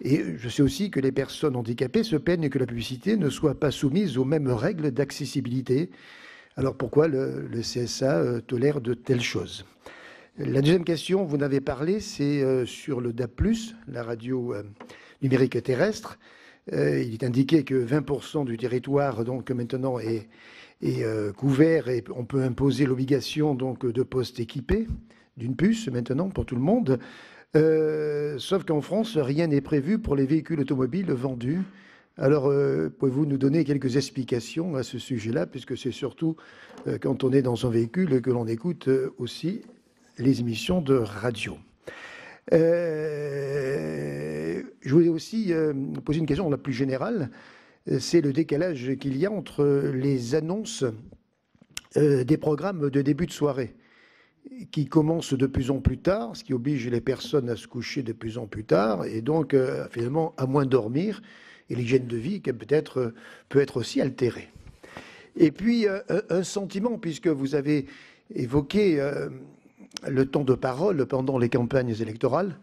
Et je sais aussi que les personnes handicapées se plaignent que la publicité ne soit pas soumise aux mêmes règles d'accessibilité. Alors, pourquoi le CSA tolère de telles choses? La deuxième question, vous en avez parlé, c'est sur le DAB+, la radio numérique terrestre. Il est indiqué que 20% du territoire, donc maintenant, est couvert et on peut imposer l'obligation donc de postes équipés d'une puce maintenant pour tout le monde, sauf qu'en France, rien n'est prévu pour les véhicules automobiles vendus. Alors, pouvez-vous nous donner quelques explications à ce sujet-là, puisque c'est surtout quand on est dans un véhicule que l'on écoute aussi les émissions de radio. Je voulais aussi poser une question la plus générale, c'est le décalage qu'il y a entre les annonces des programmes de début de soirée, qui commence de plus en plus tard, ce qui oblige les personnes à se coucher de plus en plus tard, et donc finalement à moins dormir, et l'hygiène de vie qui peut être aussi altérée. Et puis un sentiment, puisque vous avez évoqué le temps de parole pendant les campagnes électorales.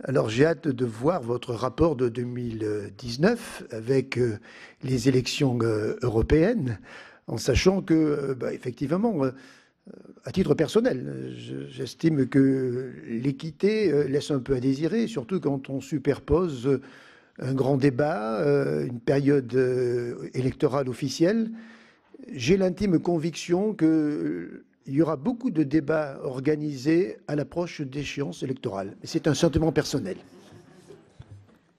Alors j'ai hâte de voir votre rapport de 2019 avec les élections européennes, en sachant que, effectivement, À titre personnel, j'estime que l'équité laisse un peu à désirer, surtout quand on superpose un grand débat, une période électorale officielle. J'ai l'intime conviction qu'il y aura beaucoup de débats organisés à l'approche d'échéances électorales. C'est un sentiment personnel.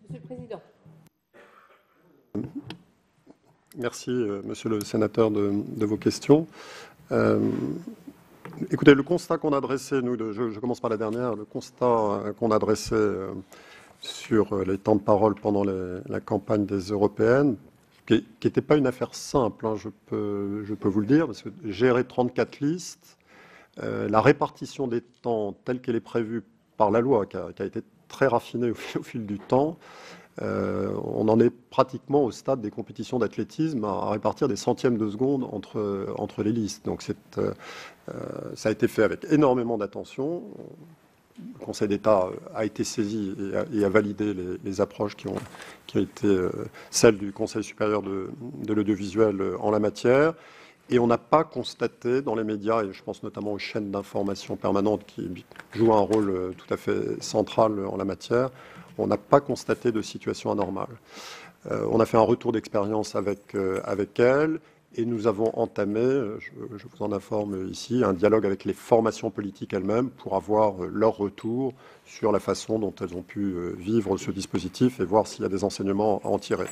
Monsieur le Président. Merci, Monsieur le Sénateur, de vos questions. Écoutez, le constat qu'on a dressé, je commence par la dernière, le constat qu'on a dressé sur les temps de parole pendant la campagne des européennes, qui n'était pas une affaire simple, hein, je peux vous le dire, parce que gérer 34 listes, la répartition des temps telle qu'elle est prévue par la loi, qui a été très raffinée au fil du temps, on en est pratiquement au stade des compétitions d'athlétisme à répartir des centièmes de seconde entre les listes. Donc ça a été fait avec énormément d'attention. Le Conseil d'État a été saisi et a validé les approches qui ont été celles du Conseil supérieur de l'audiovisuel en la matière. Et on n'a pas constaté dans les médias, et je pense notamment aux chaînes d'information permanentes qui jouent un rôle tout à fait central en la matière, on n'a pas constaté de situation anormale. On a fait un retour d'expérience avec elle et nous avons entamé, je vous en informe ici, un dialogue avec les formations politiques elles-mêmes pour avoir leur retour sur la façon dont elles ont pu vivre ce dispositif et voir s'il y a des enseignements à en tirer.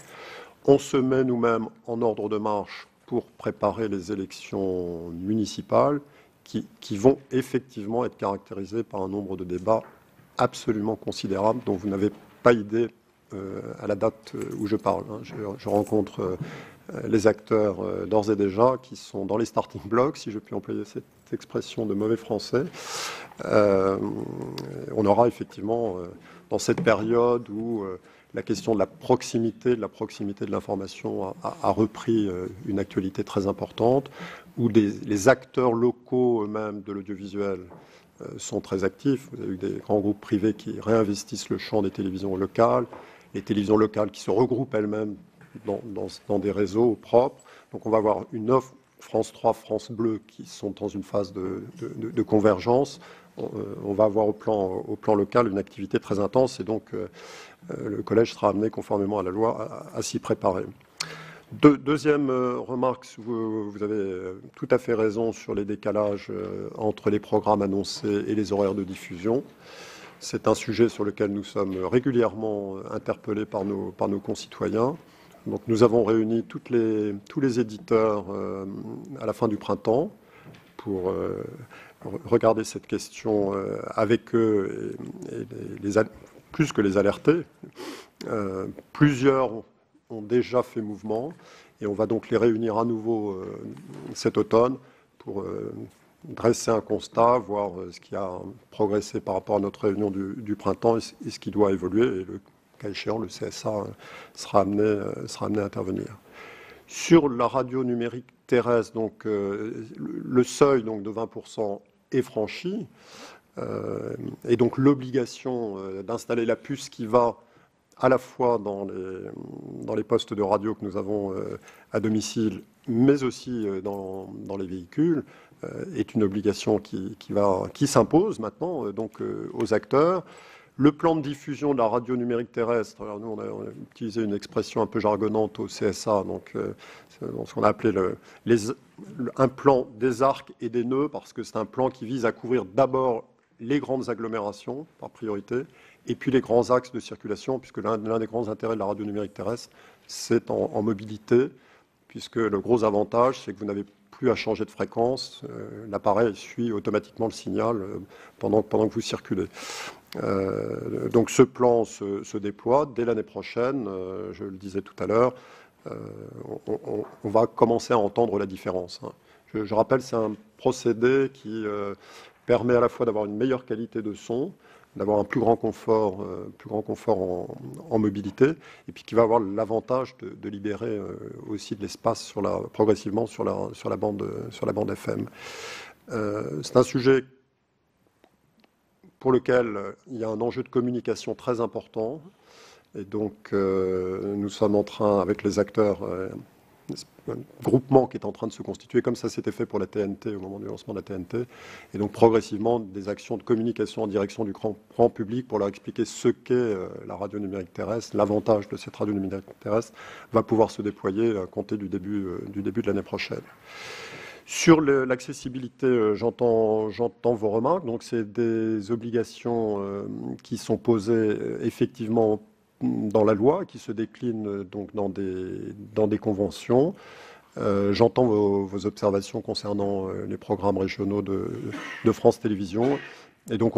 On se met nous-mêmes en ordre de marche pour préparer les élections municipales qui vont effectivement être caractérisées par un nombre de débats absolument considérable dont vous n'avez pas idée à la date où je parle. Je rencontre les acteurs d'ores et déjà qui sont dans les starting blocks, si je puis employer cette expression de mauvais français. On aura effectivement dans cette période où la question de la proximité de l'information a repris une actualité très importante, où les acteurs locaux eux-mêmes de l'audiovisuel sont très actifs. Vous avez eu des grands groupes privés qui réinvestissent le champ des télévisions locales, les télévisions locales qui se regroupent elles-mêmes dans des réseaux propres. Donc on va avoir une offre France 3, France Bleu qui sont dans une phase de convergence. On va avoir au plan local une activité très intense et donc le collège sera amené, conformément à la loi, à s'y préparer. Deuxième remarque, vous avez tout à fait raison sur les décalages entre les programmes annoncés et les horaires de diffusion. C'est un sujet sur lequel nous sommes régulièrement interpellés par nos concitoyens. Donc nous avons réuni tous les éditeurs à la fin du printemps pour regarder cette question avec eux et plus que les alerter. Plusieurs ont déjà fait mouvement et on va donc les réunir à nouveau cet automne pour dresser un constat, voir ce qui a progressé par rapport à notre réunion du printemps et ce qui doit évoluer. Et le cas échéant, le CSA sera amené à intervenir. Sur la radio numérique terrestre, donc, le seuil donc, de 20% est franchi et donc l'obligation d'installer la puce qui va à la fois dans les postes de radio que nous avons à domicile, mais aussi dans les véhicules, est une obligation qui s'impose maintenant donc, aux acteurs. Le plan de diffusion de la radio numérique terrestre, alors nous on a utilisé une expression un peu jargonnante au CSA, donc ce qu'on a appelé un plan des arcs et des nœuds, parce que c'est un plan qui vise à couvrir d'abord les grandes agglomérations par priorité, et puis les grands axes de circulation, puisque l'un des grands intérêts de la radio numérique terrestre, c'est en mobilité, puisque le gros avantage, c'est que vous n'avez plus à changer de fréquence, l'appareil suit automatiquement le signal pendant que vous circulez. Donc ce plan se déploie dès l'année prochaine, je le disais tout à l'heure, on va commencer à entendre la différence. Je rappelle, c'est un procédé qui permet à la fois d'avoir une meilleure qualité de son, d'avoir un plus grand confort en mobilité, et puis qui va avoir l'avantage de libérer aussi de l'espace progressivement sur la bande FM. C'est un sujet pour lequel il y a un enjeu de communication très important, et donc nous sommes en train, avec les acteurs, groupement qui est en train de se constituer, comme ça s'était fait pour la TNT au moment du lancement de la TNT, et donc progressivement des actions de communication en direction du grand public pour leur expliquer ce qu'est la radio numérique terrestre, l'avantage de cette radio numérique terrestre va pouvoir se déployer à compter du début de l'année prochaine. Sur l'accessibilité, j'entends vos remarques, donc c'est des obligations qui sont posées effectivement dans la loi, qui se déclinent donc dans des conventions. J'entends vos observations concernant les programmes régionaux de France Télévisions. Et donc,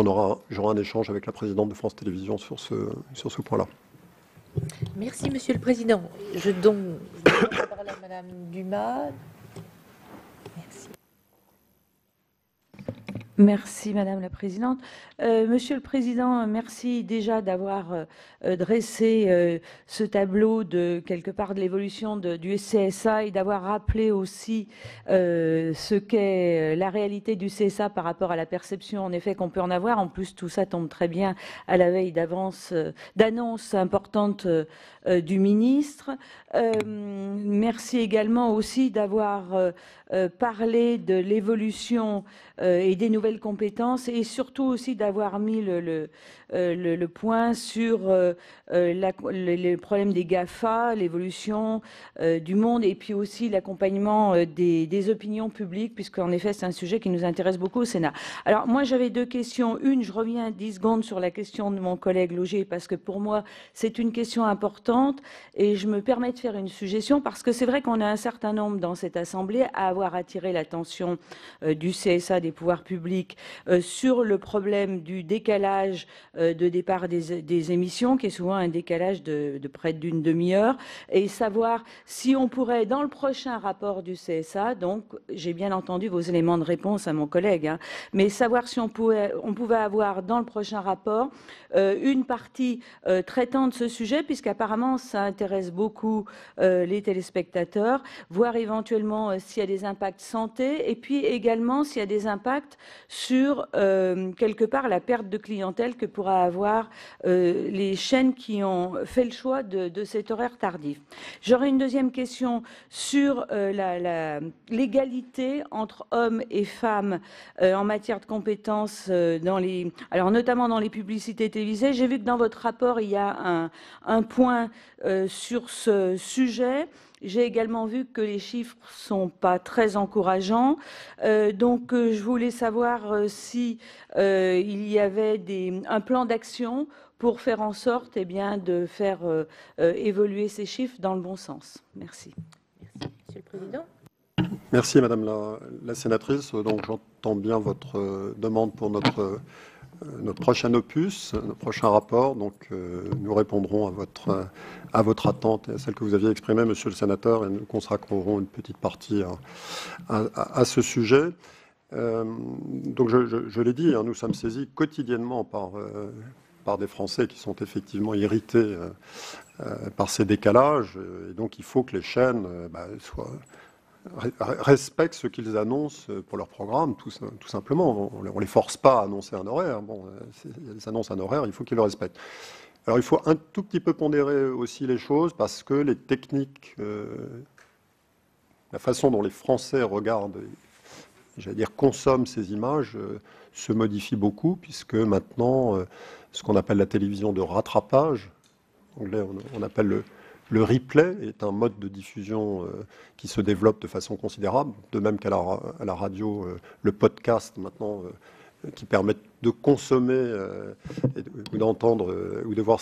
j'aurai un échange avec la présidente de France Télévisions sur ce point-là. Merci, Monsieur le Président. Je donne la parole à Madame Dumas. Merci. Merci Madame la Présidente. Monsieur le Président, merci déjà d'avoir dressé ce tableau de quelque part de l'évolution du CSA et d'avoir rappelé aussi ce qu'est la réalité du CSA par rapport à la perception en effet qu'on peut en avoir. En plus, tout ça tombe très bien à la veille d'annonces importantes du ministre. Merci également aussi d'avoir parlé de l'évolution et des nouvelles compétences et surtout aussi d'avoir mis le point sur les problèmes des GAFA, l'évolution du monde et puis aussi l'accompagnement des opinions publiques, puisqu'en effet c'est un sujet qui nous intéresse beaucoup au Sénat. Alors moi j'avais deux questions. Une, je reviens 10 secondes sur la question de mon collègue Laugier parce que pour moi c'est une question importante et je me permets de faire une suggestion parce que c'est vrai qu'on a un certain nombre dans cette Assemblée à avoir attiré l'attention du CSA, des pouvoirs publics, sur le problème du décalage de départ des émissions, qui est souvent un décalage de près d'une demi-heure, et savoir si on pourrait, dans le prochain rapport du CSA, donc j'ai bien entendu vos éléments de réponse à mon collègue, hein, mais savoir si on pouvait avoir dans le prochain rapport une partie traitant de ce sujet, puisqu'apparemment ça intéresse beaucoup les téléspectateurs, voir éventuellement s'il y a des impacts santé, et puis également s'il y a des impacts sur quelque part la perte de clientèle que pourra avoir les chaînes qui ont fait le choix de cet horaire tardif. J'aurais une deuxième question sur l'égalité entre hommes et femmes en matière de compétences alors notamment dans les publicités télévisées. J'ai vu que dans votre rapport il y a un point sur ce sujet. J'ai également vu que les chiffres sont pas très encourageants. Donc, je voulais savoir si il y avait un plan d'action pour faire en sorte de faire évoluer ces chiffres dans le bon sens. Merci. Merci, Monsieur le Président. Merci, Madame la sénatrice. Donc, j'entends bien votre demande pour notre prochain opus, notre prochain rapport. Donc, nous répondrons à votre attente et à celle que vous aviez exprimée, Monsieur le Sénateur, et nous consacrerons une petite partie à ce sujet. Donc, je l'ai dit, hein, nous sommes saisis quotidiennement par des Français qui sont effectivement irrités par ces décalages. Et donc, il faut que les chaînes respectent ce qu'ils annoncent pour leur programme, tout simplement. On ne les force pas à annoncer un horaire. Bon, ils annoncent un horaire, il faut qu'ils le respectent. Alors, il faut un tout petit peu pondérer aussi les choses parce que les techniques, la façon dont les Français regardent, j'allais dire consomment ces images, se modifie beaucoup puisque maintenant, ce qu'on appelle la télévision de rattrapage, en anglais on appelle le replay, est un mode de diffusion qui se développe de façon considérable, de même qu'à la radio, le podcast maintenant, qui permet de consommer ou d'entendre ou de voir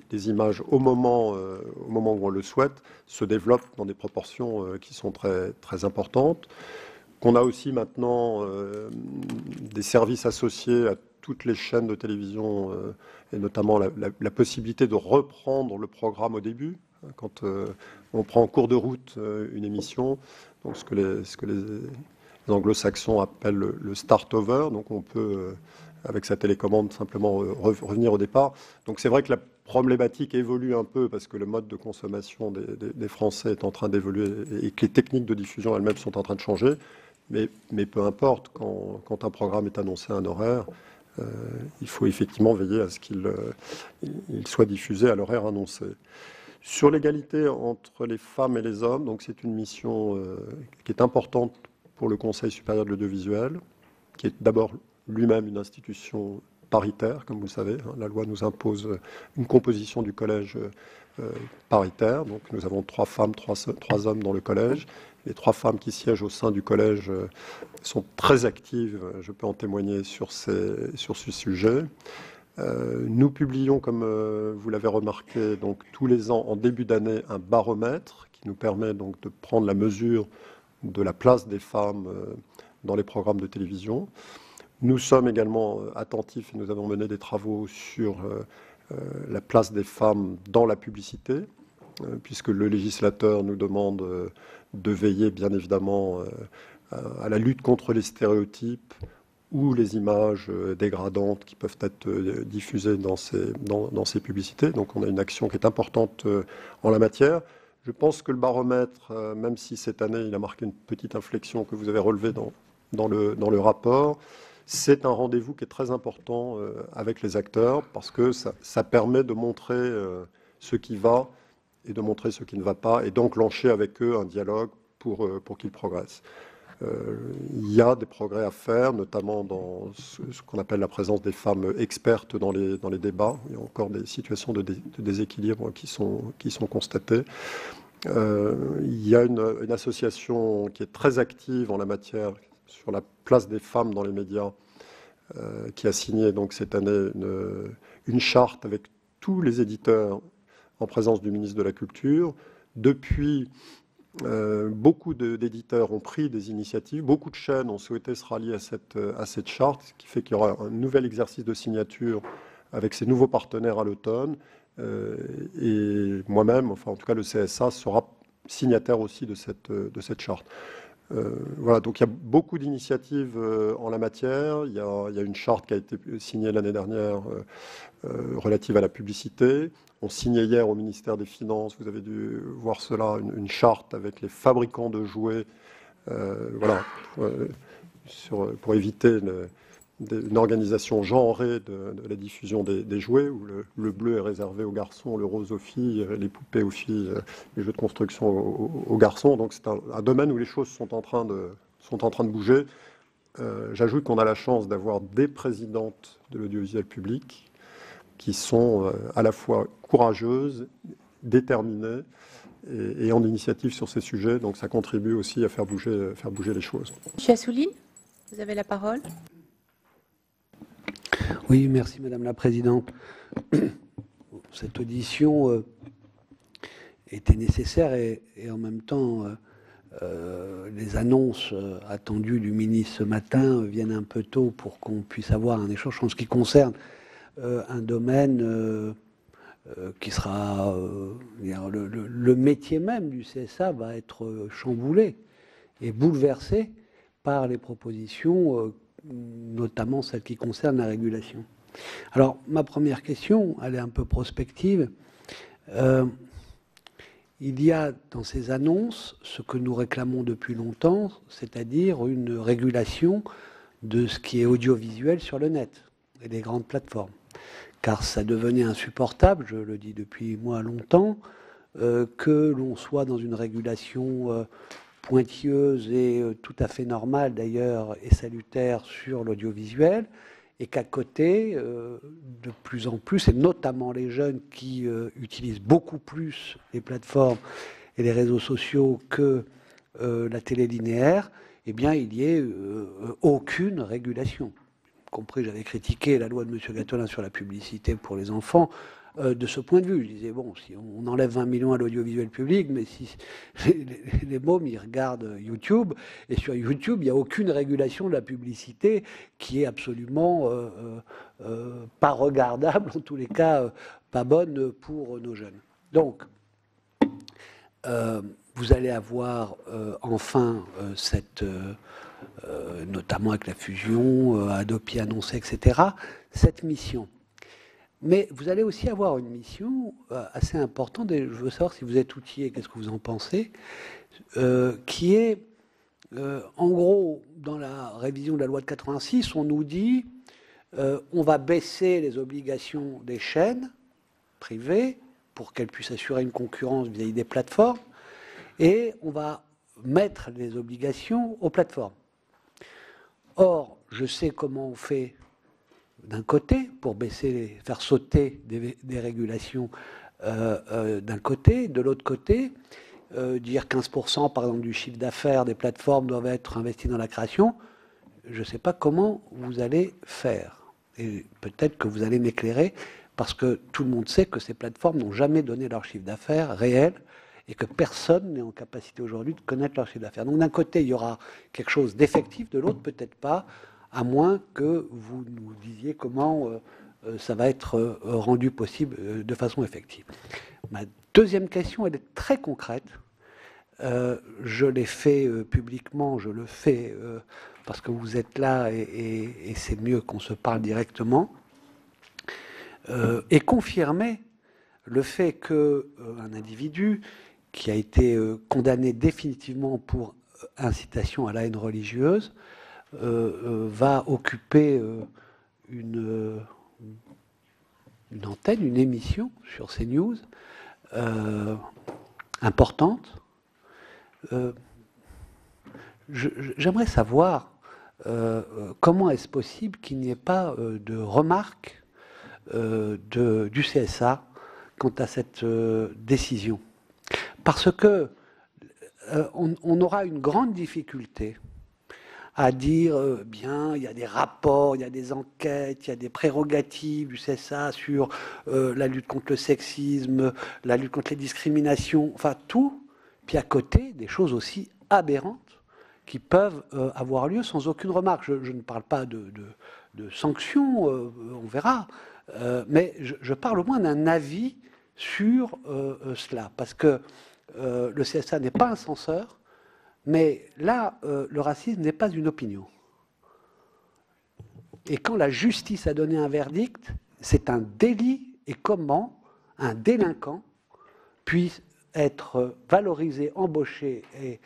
des images au moment où on le souhaite, se développe dans des proportions qui sont très, très importantes. Qu'on a aussi maintenant des services associés à toutes les chaînes de télévision, et notamment la possibilité de reprendre le programme au début, quand on prend en cours de route une émission, donc ce que les anglo-saxons appellent le start-over, donc on peut, avec sa télécommande, simplement revenir au départ. Donc c'est vrai que la problématique évolue un peu parce que le mode de consommation des Français est en train d'évoluer et que les techniques de diffusion elles-mêmes sont en train de changer. Mais peu importe, quand un programme est annoncé à un horaire, il faut effectivement veiller à ce qu'il soit diffusé à l'horaire annoncé. Sur l'égalité entre les femmes et les hommes, donc c'est une mission qui est importante pour le Conseil supérieur de l'audiovisuel, qui est d'abord lui-même une institution paritaire, comme vous le savez. La loi nous impose une composition du collège paritaire. Donc nous avons 3 femmes, 3 hommes dans le collège. Les 3 femmes qui siègent au sein du collège sont très actives, je peux en témoigner sur ce sujet. Nous publions, comme vous l'avez remarqué, donc, tous les ans, en début d'année, un baromètre qui nous permet donc, de prendre la mesure de la place des femmes dans les programmes de télévision. Nous sommes également attentifs et nous avons mené des travaux sur la place des femmes dans la publicité, puisque le législateur nous demande de veiller bien évidemment à la lutte contre les stéréotypes ou les images dégradantes qui peuvent être diffusées dans ces publicités. Donc on a une action qui est importante en la matière. Je pense que le baromètre, même si cette année il a marqué une petite inflexion que vous avez relevée dans le rapport, c'est un rendez-vous qui est très important avec les acteurs parce que ça permet de montrer ce qui va et de montrer ce qui ne va pas et d'enclencher avec eux un dialogue pour qu'ils progressent. Il y a des progrès à faire, notamment dans ce qu'on appelle la présence des femmes expertes dans les débats. Il y a encore des situations de déséquilibre qui sont constatées. Il y a une association qui est très active en la matière sur la place des femmes dans les médias, qui a signé donc cette année une charte avec tous les éditeurs en présence du ministre de la Culture. Depuis, beaucoup d'éditeurs ont pris des initiatives, beaucoup de chaînes ont souhaité se rallier à cette charte, ce qui fait qu'il y aura un nouvel exercice de signature avec ces nouveaux partenaires à l'automne. Et moi-même, enfin en tout cas le CSA, sera signataire aussi de cette charte. Voilà, donc il y a beaucoup d'initiatives en la matière. Il y a une charte qui a été signée l'année dernière relative à la publicité. On signait hier au ministère des Finances, vous avez dû voir cela, une charte avec les fabricants de jouets, voilà, pour éviter une organisation genrée de la diffusion des jouets, où le bleu est réservé aux garçons, le rose aux filles, les poupées aux filles, les jeux de construction aux garçons. Donc c'est un domaine où les choses sont en train de bouger. J'ajoute qu'on a la chance d'avoir des présidentes de l'audiovisuel public qui sont à la fois courageuses, déterminées et en initiative sur ces sujets. Donc ça contribue aussi à faire bouger les choses. Monsieur Assouline, vous avez la parole. Oui, merci Madame la Présidente. Cette audition était nécessaire et en même temps, les annonces attendues du ministre ce matin viennent un peu tôt pour qu'on puisse avoir un échange en ce qui concerne un domaine qui sera... le métier même du CSA va être chamboulé et bouleversé par les propositions notamment celle qui concerne la régulation. Alors, ma première question, elle est un peu prospective. Il y a dans ces annonces ce que nous réclamons depuis longtemps, c'est-à-dire une régulation de ce qui est audiovisuel sur le net et les grandes plateformes. Car ça devenait insupportable, je le dis depuis moi longtemps, que l'on soit dans une régulation pointilleuse et tout à fait normale d'ailleurs et salutaire sur l'audiovisuel, et qu'à côté, de plus en plus, et notamment les jeunes qui utilisent beaucoup plus les plateformes et les réseaux sociaux que la télé linéaire, eh bien, il n'y ait aucune régulation. Y compris, j'avais critiqué la loi de M. Gattolin sur la publicité pour les enfants. De ce point de vue, je disais, bon, si on enlève 20 millions à l'audiovisuel public, mais si les mômes, ils regardent YouTube, et sur YouTube, il n'y a aucune régulation de la publicité qui est absolument pas regardable, en tous les cas, pas bonne pour nos jeunes. Donc, vous allez avoir enfin notamment avec la fusion, Adopi annoncée, etc., cette mission. Mais vous allez aussi avoir une mission assez importante, et je veux savoir si vous êtes outillé, qu'est-ce que vous en pensez, qui est, en gros, dans la révision de la loi de 86, on nous dit on va baisser les obligations des chaînes privées pour qu'elle puisse assurer une concurrence vis-à-vis des plateformes, et on va mettre les obligations aux plateformes. Or, je sais comment on fait d'un côté pour faire sauter des régulations d'un côté, de l'autre côté, dire 15% par exemple du chiffre d'affaires des plateformes doivent être investis dans la création, je ne sais pas comment vous allez faire. Et peut-être que vous allez m'éclairer, parce que tout le monde sait que ces plateformes n'ont jamais donné leur chiffre d'affaires réel et que personne n'est en capacité aujourd'hui de connaître leur chiffre d'affaires. Donc d'un côté, il y aura quelque chose d'effectif, de l'autre, peut-être pas, à moins que vous nous disiez comment ça va être rendu possible de façon effective. Ma deuxième question, elle est très concrète. Je l'ai fait publiquement, je le fais parce que vous êtes là et c'est mieux qu'on se parle directement. Et confirmer le fait qu'un individu qui a été condamné définitivement pour incitation à la haine religieuse va occuper une antenne, une émission sur CNews importante. J'aimerais savoir comment est-ce possible qu'il n'y ait pas de remarques du CSA quant à cette décision. Parce que on aura une grande difficulté à dire, bien, il y a des rapports, il y a des enquêtes, il y a des prérogatives du CSA sur la lutte contre le sexisme, la lutte contre les discriminations, enfin tout, puis à côté, des choses aussi aberrantes qui peuvent avoir lieu sans aucune remarque. Je ne parle pas de sanctions, on verra, mais je parle au moins d'un avis sur cela, parce que le CSA n'est pas un censeur, mais là, le racisme n'est pas une opinion. Et quand la justice a donné un verdict, c'est un délit, et comment un délinquant puisse être valorisé, embauché, et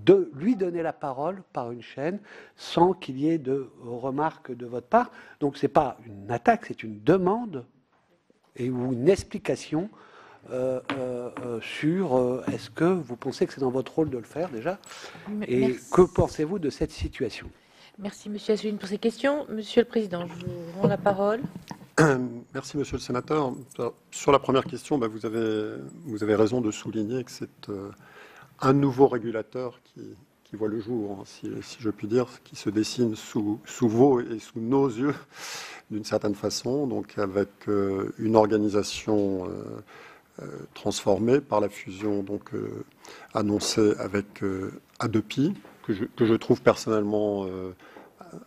de lui donner la parole par une chaîne sans qu'il y ait de remarques de votre part. Donc ce n'est pas une attaque, c'est une demande ou une explication sur est-ce que vous pensez que c'est dans votre rôle de le faire déjà, et merci. Que pensez-vous de cette situation? Merci Monsieur Assouline pour ces questions. Monsieur le Président, je vous rends la parole. Merci Monsieur le Sénateur. Sur la première question, vous avez raison de souligner que c'est un nouveau régulateur qui voit le jour, hein, si je puis dire, qui se dessine sous vos et sous nos yeux d'une certaine façon, donc avec une organisation transformée par la fusion donc annoncée avec Adopi, que je trouve personnellement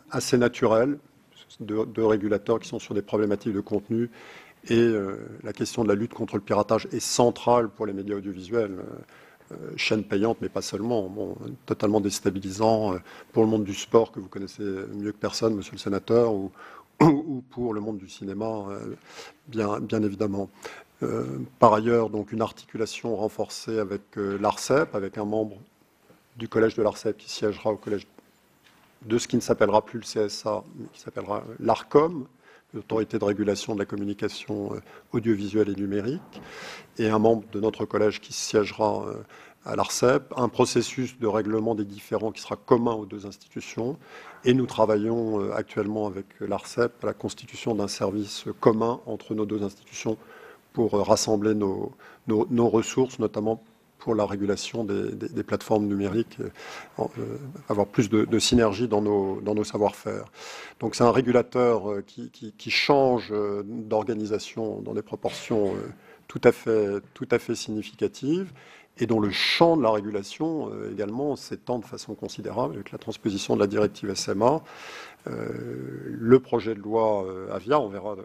assez naturel, de régulateurs qui sont sur des problématiques de contenu, et la question de la lutte contre le piratage est centrale pour les médias audiovisuels, chaînes payantes, mais pas seulement, totalement déstabilisant pour le monde du sport que vous connaissez mieux que personne, Monsieur le Sénateur, ou pour le monde du cinéma, bien évidemment. Par ailleurs, donc une articulation renforcée avec l'ARCEP, avec un membre du collège de l'ARCEP qui siégera au collège de ce qui ne s'appellera plus le CSA, mais qui s'appellera l'ARCOM, l'autorité de régulation de la communication audiovisuelle et numérique, et un membre de notre collège qui siégera à l'ARCEP, un processus de règlement des différends qui sera commun aux deux institutions, et nous travaillons actuellement avec l'ARCEP à la constitution d'un service commun entre nos deux institutions pour rassembler nos ressources, notamment pour la régulation des plateformes numériques, avoir plus de synergie dans nos savoir-faire. Donc c'est un régulateur qui change d'organisation dans des proportions tout à fait significatives, et dont le champ de la régulation également s'étend de façon considérable avec la transposition de la directive SMA. Le projet de loi Avia, on verra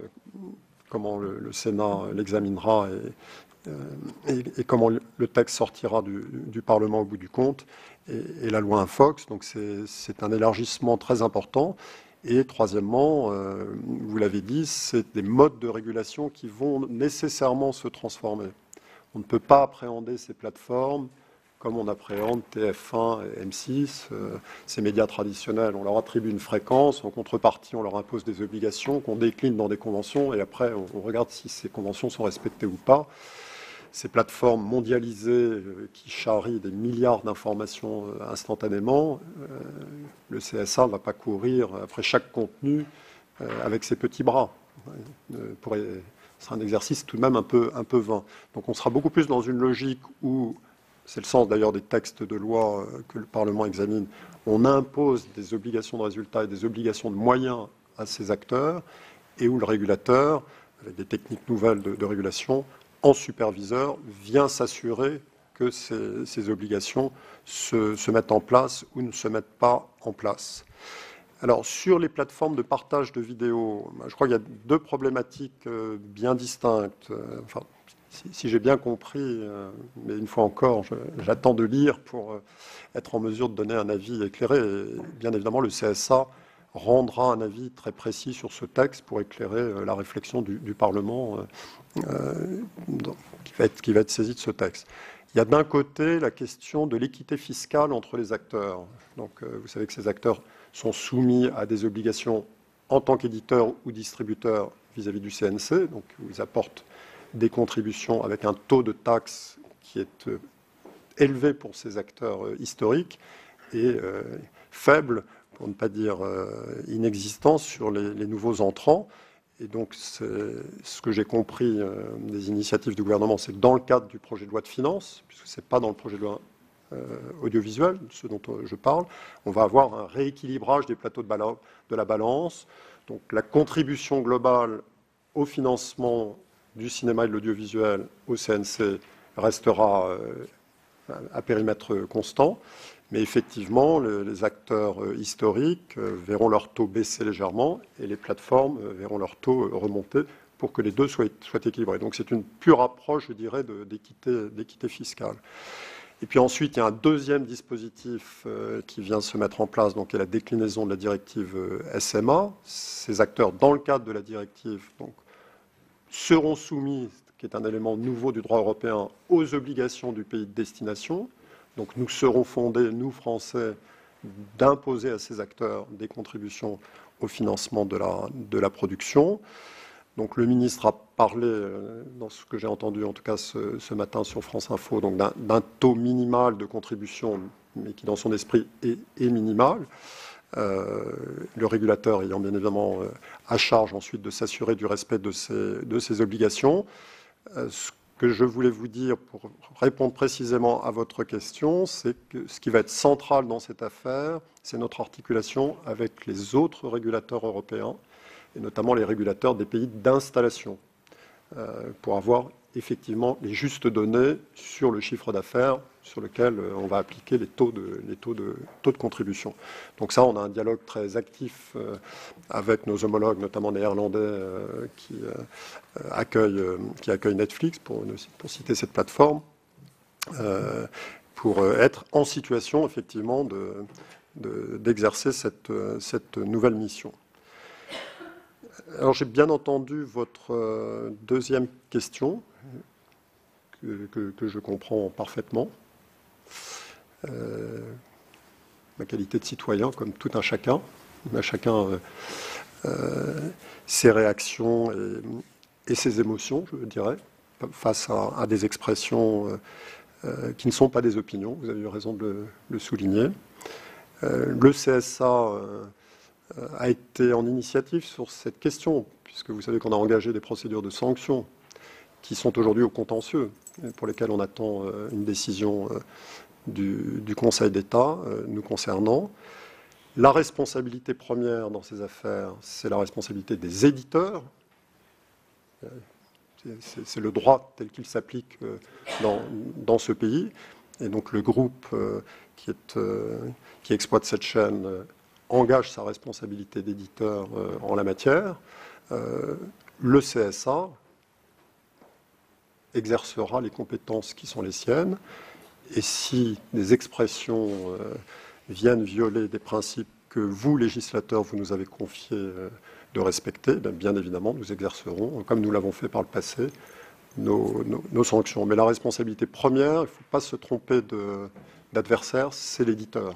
comment le Sénat l'examinera et comment le texte sortira du Parlement au bout du compte, et la loi Infox. Donc c'est un élargissement très important. Et troisièmement, vous l'avez dit, c'est des modes de régulation qui vont nécessairement se transformer. On ne peut pas appréhender ces plateformes comme on appréhende TF1 et M6, ces médias traditionnels. On leur attribue une fréquence, en contrepartie, on leur impose des obligations qu'on décline dans des conventions, et après, on regarde si ces conventions sont respectées ou pas. Ces plateformes mondialisées qui charrient des milliards d'informations instantanément, le CSA ne va pas courir après chaque contenu avec ses petits bras. Ce sera un exercice tout de même un peu vain. Donc on sera beaucoup plus dans une logique où, c'est le sens d'ailleurs des textes de loi que le Parlement examine, on impose des obligations de résultats et des obligations de moyens à ces acteurs, et où le régulateur, avec des techniques nouvelles de régulation, en superviseur, vient s'assurer que ces obligations se mettent en place ou ne se mettent pas en place. Alors, sur les plateformes de partage de vidéos, je crois qu'il y a deux problématiques bien distinctes. Enfin, si j'ai bien compris, mais une fois encore, j'attends de lire pour être en mesure de donner un avis éclairé. Et bien évidemment, le CSA rendra un avis très précis sur ce texte pour éclairer la réflexion du Parlement qui va être saisi de ce texte. Il y a d'un côté la question de l'équité fiscale entre les acteurs. Donc, vous savez que ces acteurs sont soumis à des obligations en tant qu'éditeurs ou distributeurs vis-à-vis du CNC. Donc, ils apportent des contributions avec un taux de taxe qui est élevé pour ces acteurs historiques et faible, pour ne pas dire inexistant, sur les nouveaux entrants. Et donc, ce que j'ai compris des initiatives du gouvernement, c'est que dans le cadre du projet de loi de finances, puisque ce n'est pas dans le projet de loi audiovisuel, ce dont je parle, on va avoir un rééquilibrage des plateaux de la balance. Donc, la contribution globale au financement du cinéma et de l'audiovisuel au CNC restera à périmètre constant. Mais effectivement, les acteurs historiques verront leur taux baisser légèrement et les plateformes verront leur taux remonter pour que les deux soient équilibrés. Donc c'est une pure approche, je dirais, d'équité fiscale. Et puis ensuite, il y a un deuxième dispositif qui vient se mettre en place, donc, qui est la déclinaison de la directive SMA. Ces acteurs, dans le cadre de la directive, donc, seront soumis, qui est un élément nouveau du droit européen, aux obligations du pays de destination. Donc nous serons fondés, nous Français, d'imposer à ces acteurs des contributions au financement de la production. Donc le ministre a parlé, dans ce que j'ai entendu en tout cas ce matin sur France Info, donc d'un taux minimal de contribution, mais qui dans son esprit est minimal. Le régulateur ayant bien évidemment à charge ensuite de s'assurer du respect de ses obligations. Ce que je voulais vous dire pour répondre précisément à votre question, c'est que ce qui va être central dans cette affaire, c'est notre articulation avec les autres régulateurs européens, et notamment les régulateurs des pays d'installation, pour avoir effectivement les justes données sur le chiffre d'affaires sur lequel on va appliquer les taux de contribution. Donc ça, on a un dialogue très actif avec nos homologues, notamment néerlandais, qui accueillent Netflix, pour citer cette plateforme, pour être en situation effectivement d'exercer cette nouvelle mission. Alors j'ai bien entendu votre deuxième question, que je comprends parfaitement. Ma qualité de citoyen, comme tout un chacun, on a chacun ses réactions et ses émotions, je dirais, face à des expressions qui ne sont pas des opinions. Vous avez eu raison de le souligner. Le CSA a été en initiative sur cette question, puisque vous savez qu'on a engagé des procédures de sanctions qui sont aujourd'hui au contentieux, pour lesquelles on attend une décision du Conseil d'État nous concernant. La responsabilité première dans ces affaires, c'est la responsabilité des éditeurs. C'est le droit tel qu'il s'applique dans ce pays. Et donc le groupe qui exploite cette chaîne engage sa responsabilité d'éditeur en la matière. Le CSA exercera les compétences qui sont les siennes. Et si des expressions viennent violer des principes que vous, législateurs, vous nous avez confié de respecter, bien évidemment, nous exercerons, comme nous l'avons fait par le passé, nos sanctions. Mais la responsabilité première, il ne faut pas se tromper d'adversaire, c'est l'éditeur.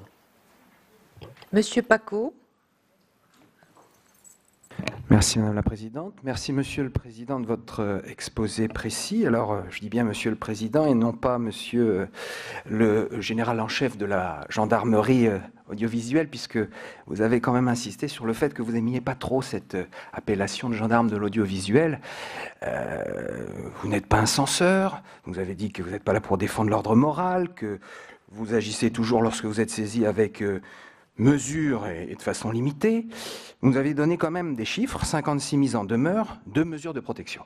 Monsieur Paco. Merci Madame la Présidente. Merci Monsieur le Président de votre exposé précis. Alors, je dis bien Monsieur le Président et non pas Monsieur le général en chef de la gendarmerie audiovisuelle, puisque vous avez quand même insisté sur le fait que vous n'aimiez pas trop cette appellation de gendarme de l'audiovisuel. Vous n'êtes pas un censeur, vous avez dit que vous n'êtes pas là pour défendre l'ordre moral, que vous agissez toujours lorsque vous êtes saisi avec mesure et de façon limitée. Vous nous avez donné quand même des chiffres, 56 mises en demeure, 2 mesures de protection.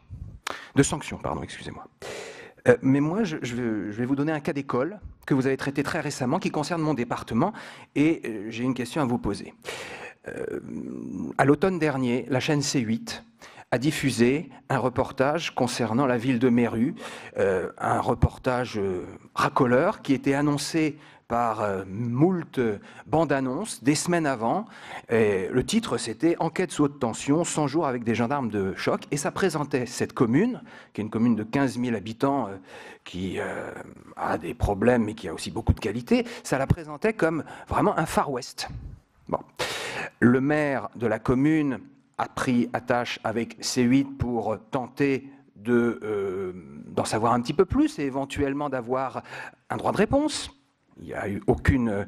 De sanctions, pardon, excusez-moi. Mais moi, je vais vous donner un cas d'école que vous avez traité très récemment, qui concerne mon département, et j'ai une question à vous poser. À l'automne dernier, la chaîne C8 a diffusé un reportage concernant la ville de Méru, un reportage racoleur qui était annoncé par moult bandes-annonces des semaines avant. Et le titre, c'était « Enquête sous haute tension, 100 jours avec des gendarmes de choc ». Et ça présentait cette commune, qui est une commune de 15 000 habitants, qui a des problèmes, mais qui a aussi beaucoup de qualités. Ça la présentait comme vraiment un Far West. Bon. Le maire de la commune a pris attache avec C8 pour tenter d'en savoir un petit peu plus et éventuellement d'avoir un droit de réponse. Il n'y a eu aucune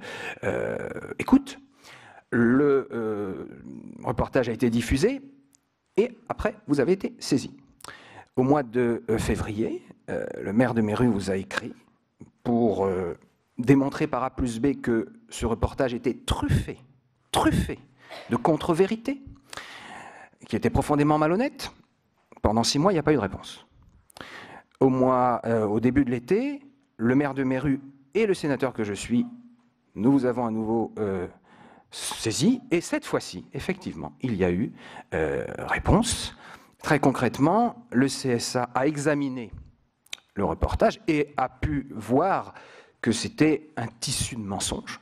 écoute. Le reportage a été diffusé et après, vous avez été saisi. Au mois de février, le maire de Méru vous a écrit pour démontrer par A plus B que ce reportage était truffé de contre-vérités, qui était profondément malhonnête. Pendant 6 mois, il n'y a pas eu de réponse. Au début de l'été, le maire de Méru et le sénateur que je suis, nous vous avons à nouveau saisi, et cette fois-ci, effectivement, il y a eu réponse. Très concrètement, le CSA a examiné le reportage et a pu voir que c'était un tissu de mensonges.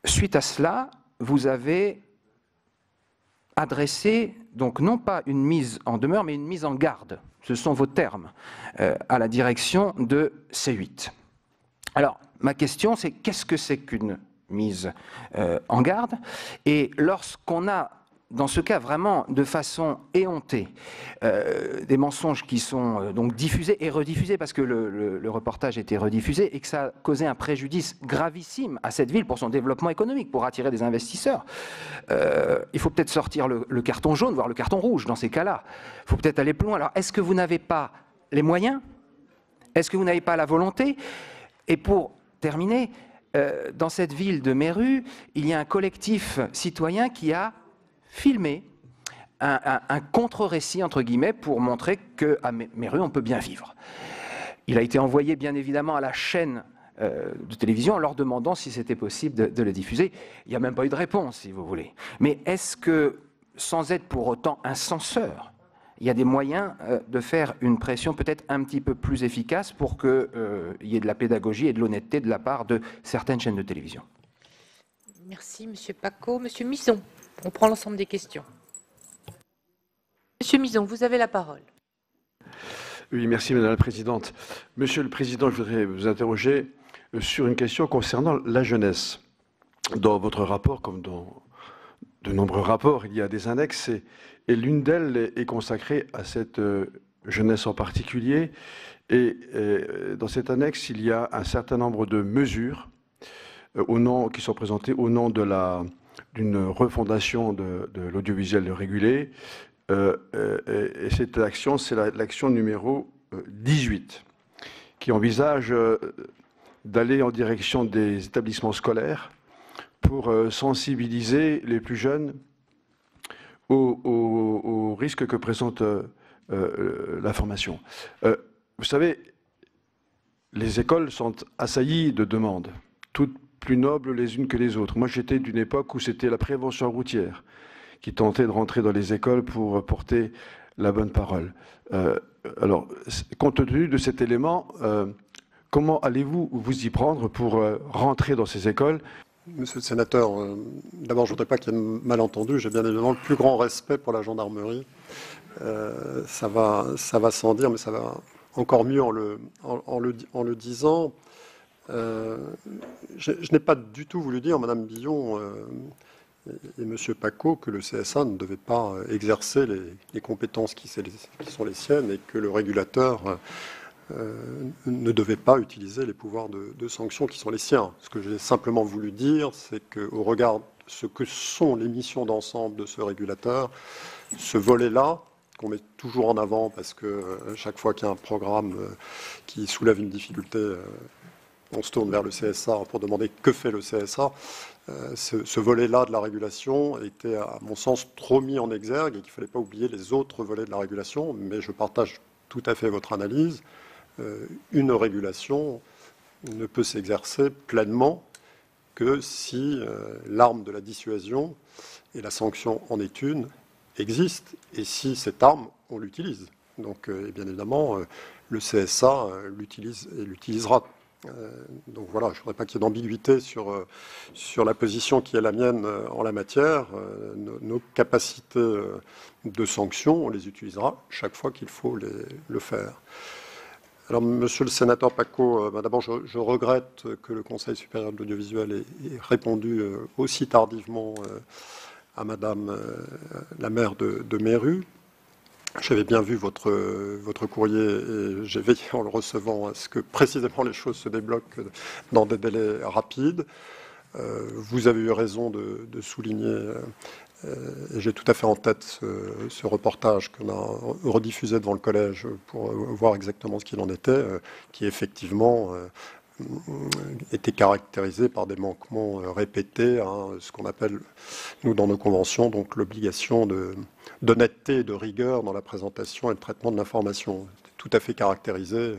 Suite à cela, vous avez adressé, donc non pas une mise en demeure, mais une mise en garde, ce sont vos termes, à la direction de C8. Alors, ma question, c'est qu'est-ce que c'est qu'une mise en garde? Et lorsqu'on a, dans ce cas vraiment de façon éhontée, des mensonges qui sont donc diffusés et rediffusés, parce que le reportage était rediffusé et que ça a causé un préjudice gravissime à cette ville pour son développement économique, pour attirer des investisseurs. Il faut peut-être sortir le carton jaune, voire le carton rouge dans ces cas-là. Il faut peut-être aller plus loin. Alors, est-ce que vous n'avez pas les moyens? Est-ce que vous n'avez pas la volonté? Et pour terminer, dans cette ville de Méru, il y a un collectif citoyen qui a filmé un contre-récit, entre guillemets, pour montrer qu'à Méru, on peut bien vivre. Il a été envoyé, bien évidemment, à la chaîne de télévision en leur demandant si c'était possible de le diffuser. Il n'y a même pas eu de réponse, si vous voulez. Mais est-ce que, sans être pour autant un censeur, il y a des moyens de faire une pression peut-être un petit peu plus efficace pour qu'il y ait de la pédagogie et de l'honnêteté de la part de certaines chaînes de télévision? Merci, Monsieur Paco. Monsieur Mison, on prend l'ensemble des questions. Monsieur Mison, vous avez la parole. Oui, merci Madame la Présidente. Monsieur le Président, je voudrais vous interroger sur une question concernant la jeunesse. Dans votre rapport, comme dans de nombreux rapports, il y a des annexes et l'une d'elles est consacrée à cette jeunesse en particulier. Et dans cette annexe, il y a un certain nombre de mesures qui sont présentées au nom d'une refondation de l'audiovisuel régulé. Et cette action, c'est l'action numéro 18, qui envisage d'aller en direction des établissements scolaires pour sensibiliser les plus jeunes aux risques que présente l'information. Vous savez, les écoles sont assaillies de demandes, toutes plus nobles les unes que les autres. Moi, j'étais d'une époque où c'était la prévention routière qui tentait de rentrer dans les écoles pour porter la bonne parole. Alors, compte tenu de cet élément, comment allez-vous vous y prendre pour rentrer dans ces écoles Monsieur le sénateur, d'abord, je ne voudrais pas qu'il y ait de malentendu. J'ai bien évidemment le plus grand respect pour la gendarmerie. Ça va sans dire, mais ça va encore mieux en le disant. Je n'ai pas du tout voulu dire, Madame Billon et Monsieur Pacaud, que le CSA ne devait pas exercer les compétences qui sont les siennes et que le régulateur ne devait pas utiliser les pouvoirs de sanction qui sont les siens. Ce que j'ai simplement voulu dire, c'est qu'au regard de ce que sont les missions d'ensemble de ce régulateur, ce volet-là, qu'on met toujours en avant parce que chaque fois qu'il y a un programme qui soulève une difficulté, on se tourne vers le CSA pour demander que fait le CSA. Ce volet-là de la régulation était, à mon sens, trop mis en exergue et qu'il ne fallait pas oublier les autres volets de la régulation. Mais je partage tout à fait votre analyse. Une régulation ne peut s'exercer pleinement que si l'arme de la dissuasion, et la sanction en est une, existe, et si cette arme, on l'utilise. Donc, bien évidemment, le CSA l'utilise et l'utilisera. Donc voilà, je ne voudrais pas qu'il y ait d'ambiguïté sur la position qui est la mienne en la matière. Nos capacités de sanction, on les utilisera chaque fois qu'il faut le faire. Alors, monsieur le sénateur Pacaud, d'abord, je regrette que le Conseil supérieur de l'audiovisuel ait répondu aussi tardivement à madame la maire de Méru. J'avais bien vu votre courrier et j'ai veillé en le recevant à ce que précisément les choses se débloquent dans des délais rapides. Vous avez eu raison de souligner, et j'ai tout à fait en tête ce reportage qu'on a rediffusé devant le collège pour voir exactement ce qu'il en était, qui effectivement était caractérisé par des manquements répétés, ce qu'on appelle, nous, dans nos conventions, donc l'obligation d'honnêteté et de rigueur dans la présentation et le traitement de l'information. Tout à fait caractérisé,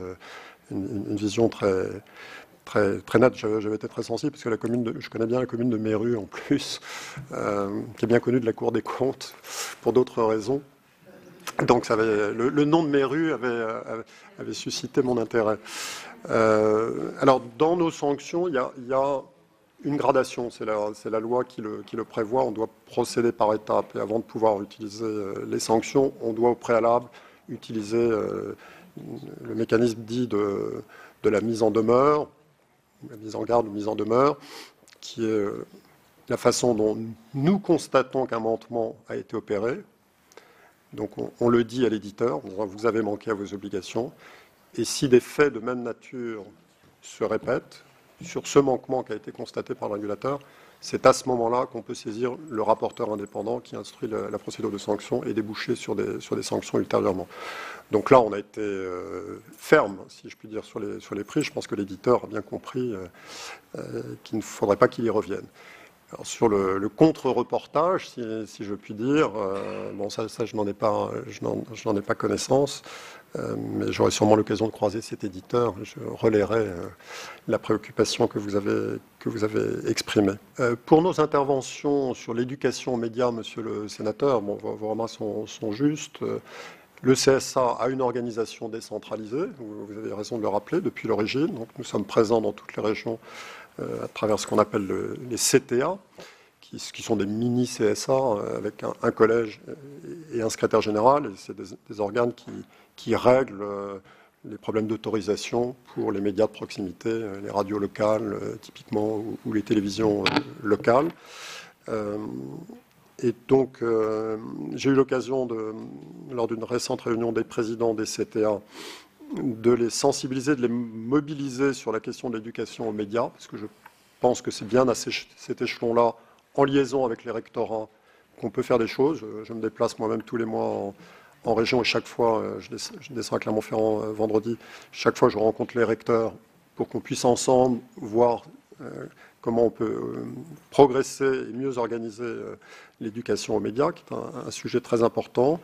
une vision très nette. J'avais été très sensible parce que je connais bien la commune de Méru en plus, qui est bien connue de la Cour des comptes pour d'autres raisons. Donc le nom de Méru avait suscité mon intérêt. Alors, dans nos sanctions, il y a une gradation. C'est la loi qui le prévoit. On doit procéder par étapes. Et avant de pouvoir utiliser les sanctions, on doit au préalable utiliser le mécanisme dit de la mise en demeure, la mise en garde ou mise en demeure, qui est la façon dont nous constatons qu'un manquement a été opéré. Donc on le dit à l'éditeur, vous avez manqué à vos obligations. Et si des faits de même nature se répètent sur ce manquement qui a été constaté par le régulateur, c'est à ce moment-là qu'on peut saisir le rapporteur indépendant qui instruit la procédure de sanction et déboucher sur des sanctions ultérieurement. Donc là, on a été ferme, si je puis dire, sur les prix. Je pense que l'éditeur a bien compris qu'il ne faudrait pas qu'il y revienne. Alors, sur le contre-reportage, si je puis dire, bon, ça je n'en ai pas connaissance, mais j'aurai sûrement l'occasion de croiser cet éditeur. Je relayerai la préoccupation que vous avez exprimée. Pour nos interventions sur l'éducation aux médias, monsieur le sénateur, bon, vos remarques sont justes. Le CSA a une organisation décentralisée, vous avez raison de le rappeler, depuis l'origine. Donc, nous sommes présents dans toutes les régions à travers ce qu'on appelle les CTA, qui sont des mini-CSA avec un collège et un secrétaire général. Et c'est des organes qui règlent les problèmes d'autorisation pour les médias de proximité, les radios locales typiquement, ou les télévisions locales. Et donc, j'ai eu l'occasion, lors d'une récente réunion des présidents des CTA, de les sensibiliser, de les mobiliser sur la question de l'éducation aux médias, parce que je pense que c'est bien à cet échelon-là, en liaison avec les rectorats, qu'on peut faire des choses. Je me déplace moi-même tous les mois en région et chaque fois, je descends à Clermont-Ferrand vendredi, chaque fois je rencontre les recteurs pour qu'on puisse ensemble voir comment on peut progresser et mieux organiser l'éducation aux médias, qui est un sujet très important.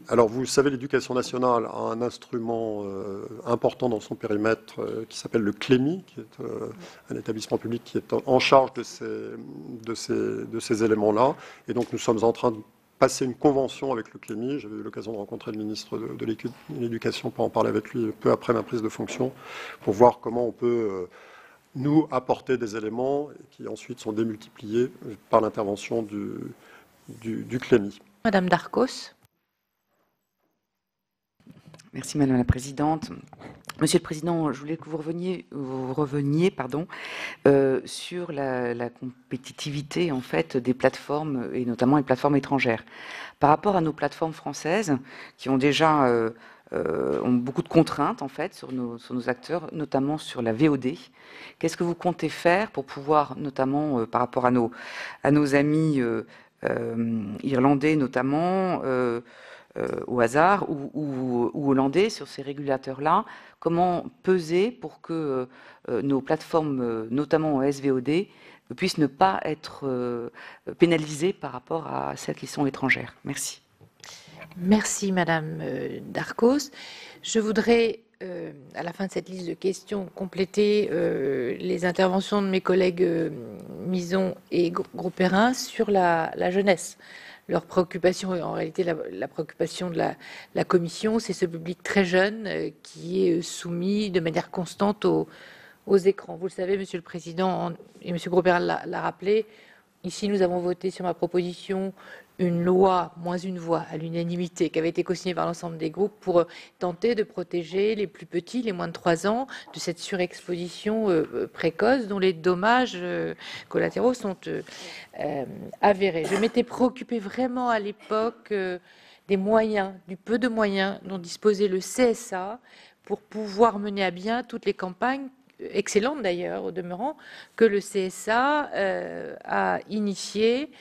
Alors, vous savez, l'éducation nationale a un instrument important dans son périmètre qui s'appelle le CLEMI, qui est un établissement public qui est en charge de ces éléments-là. Et donc, nous sommes en train de passer une convention avec le CLEMI. J'avais eu l'occasion de rencontrer le ministre de l'Éducation pour en parler avec lui peu après ma prise de fonction, pour voir comment on peut nous apporter des éléments qui ensuite sont démultipliés par l'intervention du CLEMI. Madame Darcos. Merci Madame la Présidente. Monsieur le Président, je voulais que vous reveniez sur la compétitivité en fait des plateformes et notamment les plateformes étrangères. Par rapport à nos plateformes françaises qui ont déjà ont beaucoup de contraintes en fait sur nos acteurs, notamment sur la VOD. Qu'est-ce que vous comptez faire pour pouvoir, notamment par rapport à nos amis irlandais notamment, au hasard, ou hollandais, sur ces régulateurs-là, comment peser pour que nos plateformes, notamment en SVOD, puissent ne pas être pénalisées par rapport à celles qui sont étrangères. Merci. Merci Madame Darcos. Je voudrais, à la fin de cette liste de questions, compléter les interventions de mes collègues Mison et Grosperrin sur la jeunesse. Leur préoccupation, et en réalité la préoccupation de la Commission, c'est ce public très jeune qui est soumis de manière constante aux écrans. Vous le savez, Monsieur le Président, et Monsieur Grosperrin l'a rappelé, ici nous avons voté sur ma proposition une loi, moins une voix, à l'unanimité, qui avait été co-signée par l'ensemble des groupes pour tenter de protéger les plus petits, les moins de 3 ans, de cette surexposition précoce dont les dommages collatéraux sont avérés. Je m'étais préoccupée vraiment à l'époque des moyens, du peu de moyens dont disposait le CSA pour pouvoir mener à bien toutes les campagnes excellentes d'ailleurs, au demeurant, que le CSA a initiées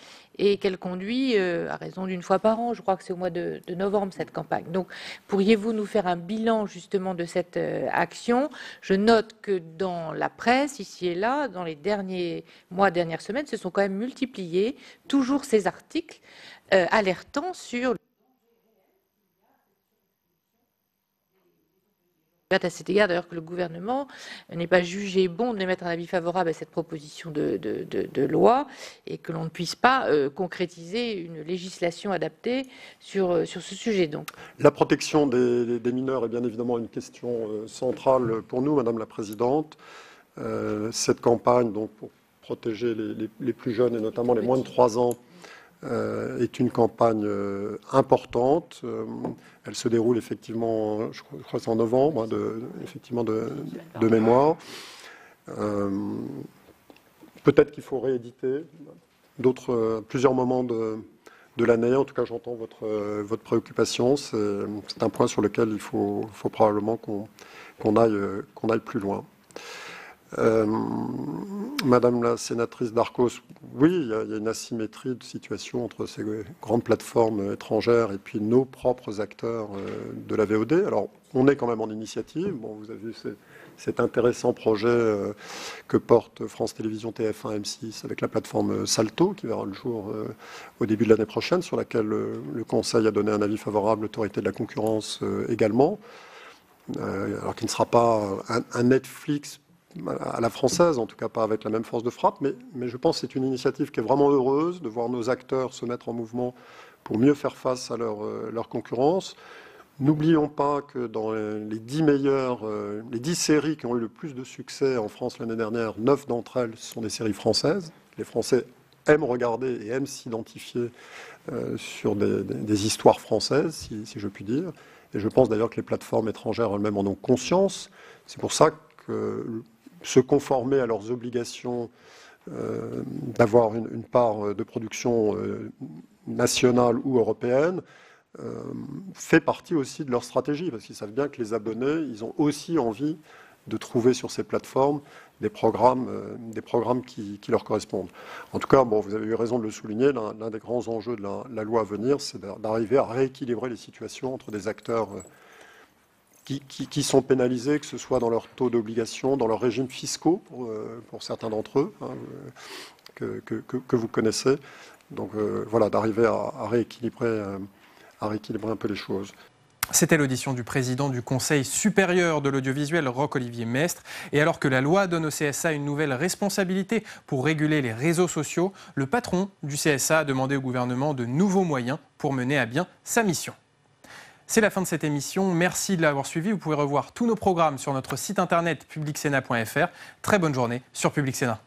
et qu'elle conduit à raison d'une fois par an. Je crois que c'est au mois de novembre, cette campagne. Donc, pourriez-vous nous faire un bilan, justement, de cette action? Je note que dans la presse, ici et là, dans les derniers mois, dernières semaines, se sont quand même multipliés toujours ces articles alertant sur... À cet égard, d'ailleurs, que le gouvernement n'ait pas jugé bon de mettre un avis favorable à cette proposition de loi et que l'on ne puisse pas concrétiser une législation adaptée sur ce sujet. Donc, la protection des mineurs est bien évidemment une question centrale pour nous, Madame la Présidente. Cette campagne, donc, pour protéger les plus jeunes et notamment les moins de 3 ans, est une campagne importante. Elle se déroule effectivement, je crois que c'est en novembre, effectivement de mémoire. Peut-être qu'il faut rééditer plusieurs moments de l'année. En tout cas, j'entends votre préoccupation. C'est un point sur lequel il faut probablement qu'on aille plus loin. Madame la sénatrice Darcos, oui, il y a une asymétrie de situation entre ces grandes plateformes étrangères et puis nos propres acteurs de la VOD. Alors, on est quand même en initiative. Bon, vous avez vu cet intéressant projet que porte France Télévisions, TF1, M6 avec la plateforme Salto, qui verra le jour au début de l'année prochaine, sur laquelle le Conseil a donné un avis favorable, l'autorité de la concurrence également. Alors qu'il ne sera pas un Netflix à la française, en tout cas pas avec la même force de frappe, mais je pense que c'est une initiative qui est vraiment heureuse de voir nos acteurs se mettre en mouvement pour mieux faire face à leur concurrence. N'oublions pas que dans les 10 séries qui ont eu le plus de succès en France l'année dernière, 9 d'entre elles sont des séries françaises. Les Français aiment regarder et aiment s'identifier sur des histoires françaises, si je puis dire. Et je pense d'ailleurs que les plateformes étrangères elles-mêmes en ont conscience. C'est pour ça que se conformer à leurs obligations d'avoir une part de production nationale ou européenne fait partie aussi de leur stratégie, parce qu'ils savent bien que les abonnés, ils ont aussi envie de trouver sur ces plateformes des programmes qui leur correspondent. En tout cas, bon, vous avez eu raison de le souligner, l'un des grands enjeux de la loi à venir, c'est d'arriver à rééquilibrer les situations entre des acteurs qui sont pénalisés, que ce soit dans leur taux d'obligation, dans leurs régimes fiscaux, pour certains d'entre eux, hein, que vous connaissez. Donc voilà, d'arriver à rééquilibrer un peu les choses. C'était l'audition du président du Conseil supérieur de l'audiovisuel, Roch-Olivier Maistre. Et alors que la loi donne au CSA une nouvelle responsabilité pour réguler les réseaux sociaux, le patron du CSA a demandé au gouvernement de nouveaux moyens pour mener à bien sa mission. C'est la fin de cette émission. Merci de l'avoir suivi. Vous pouvez revoir tous nos programmes sur notre site internet publicsénat.fr. Très bonne journée sur Public Sénat.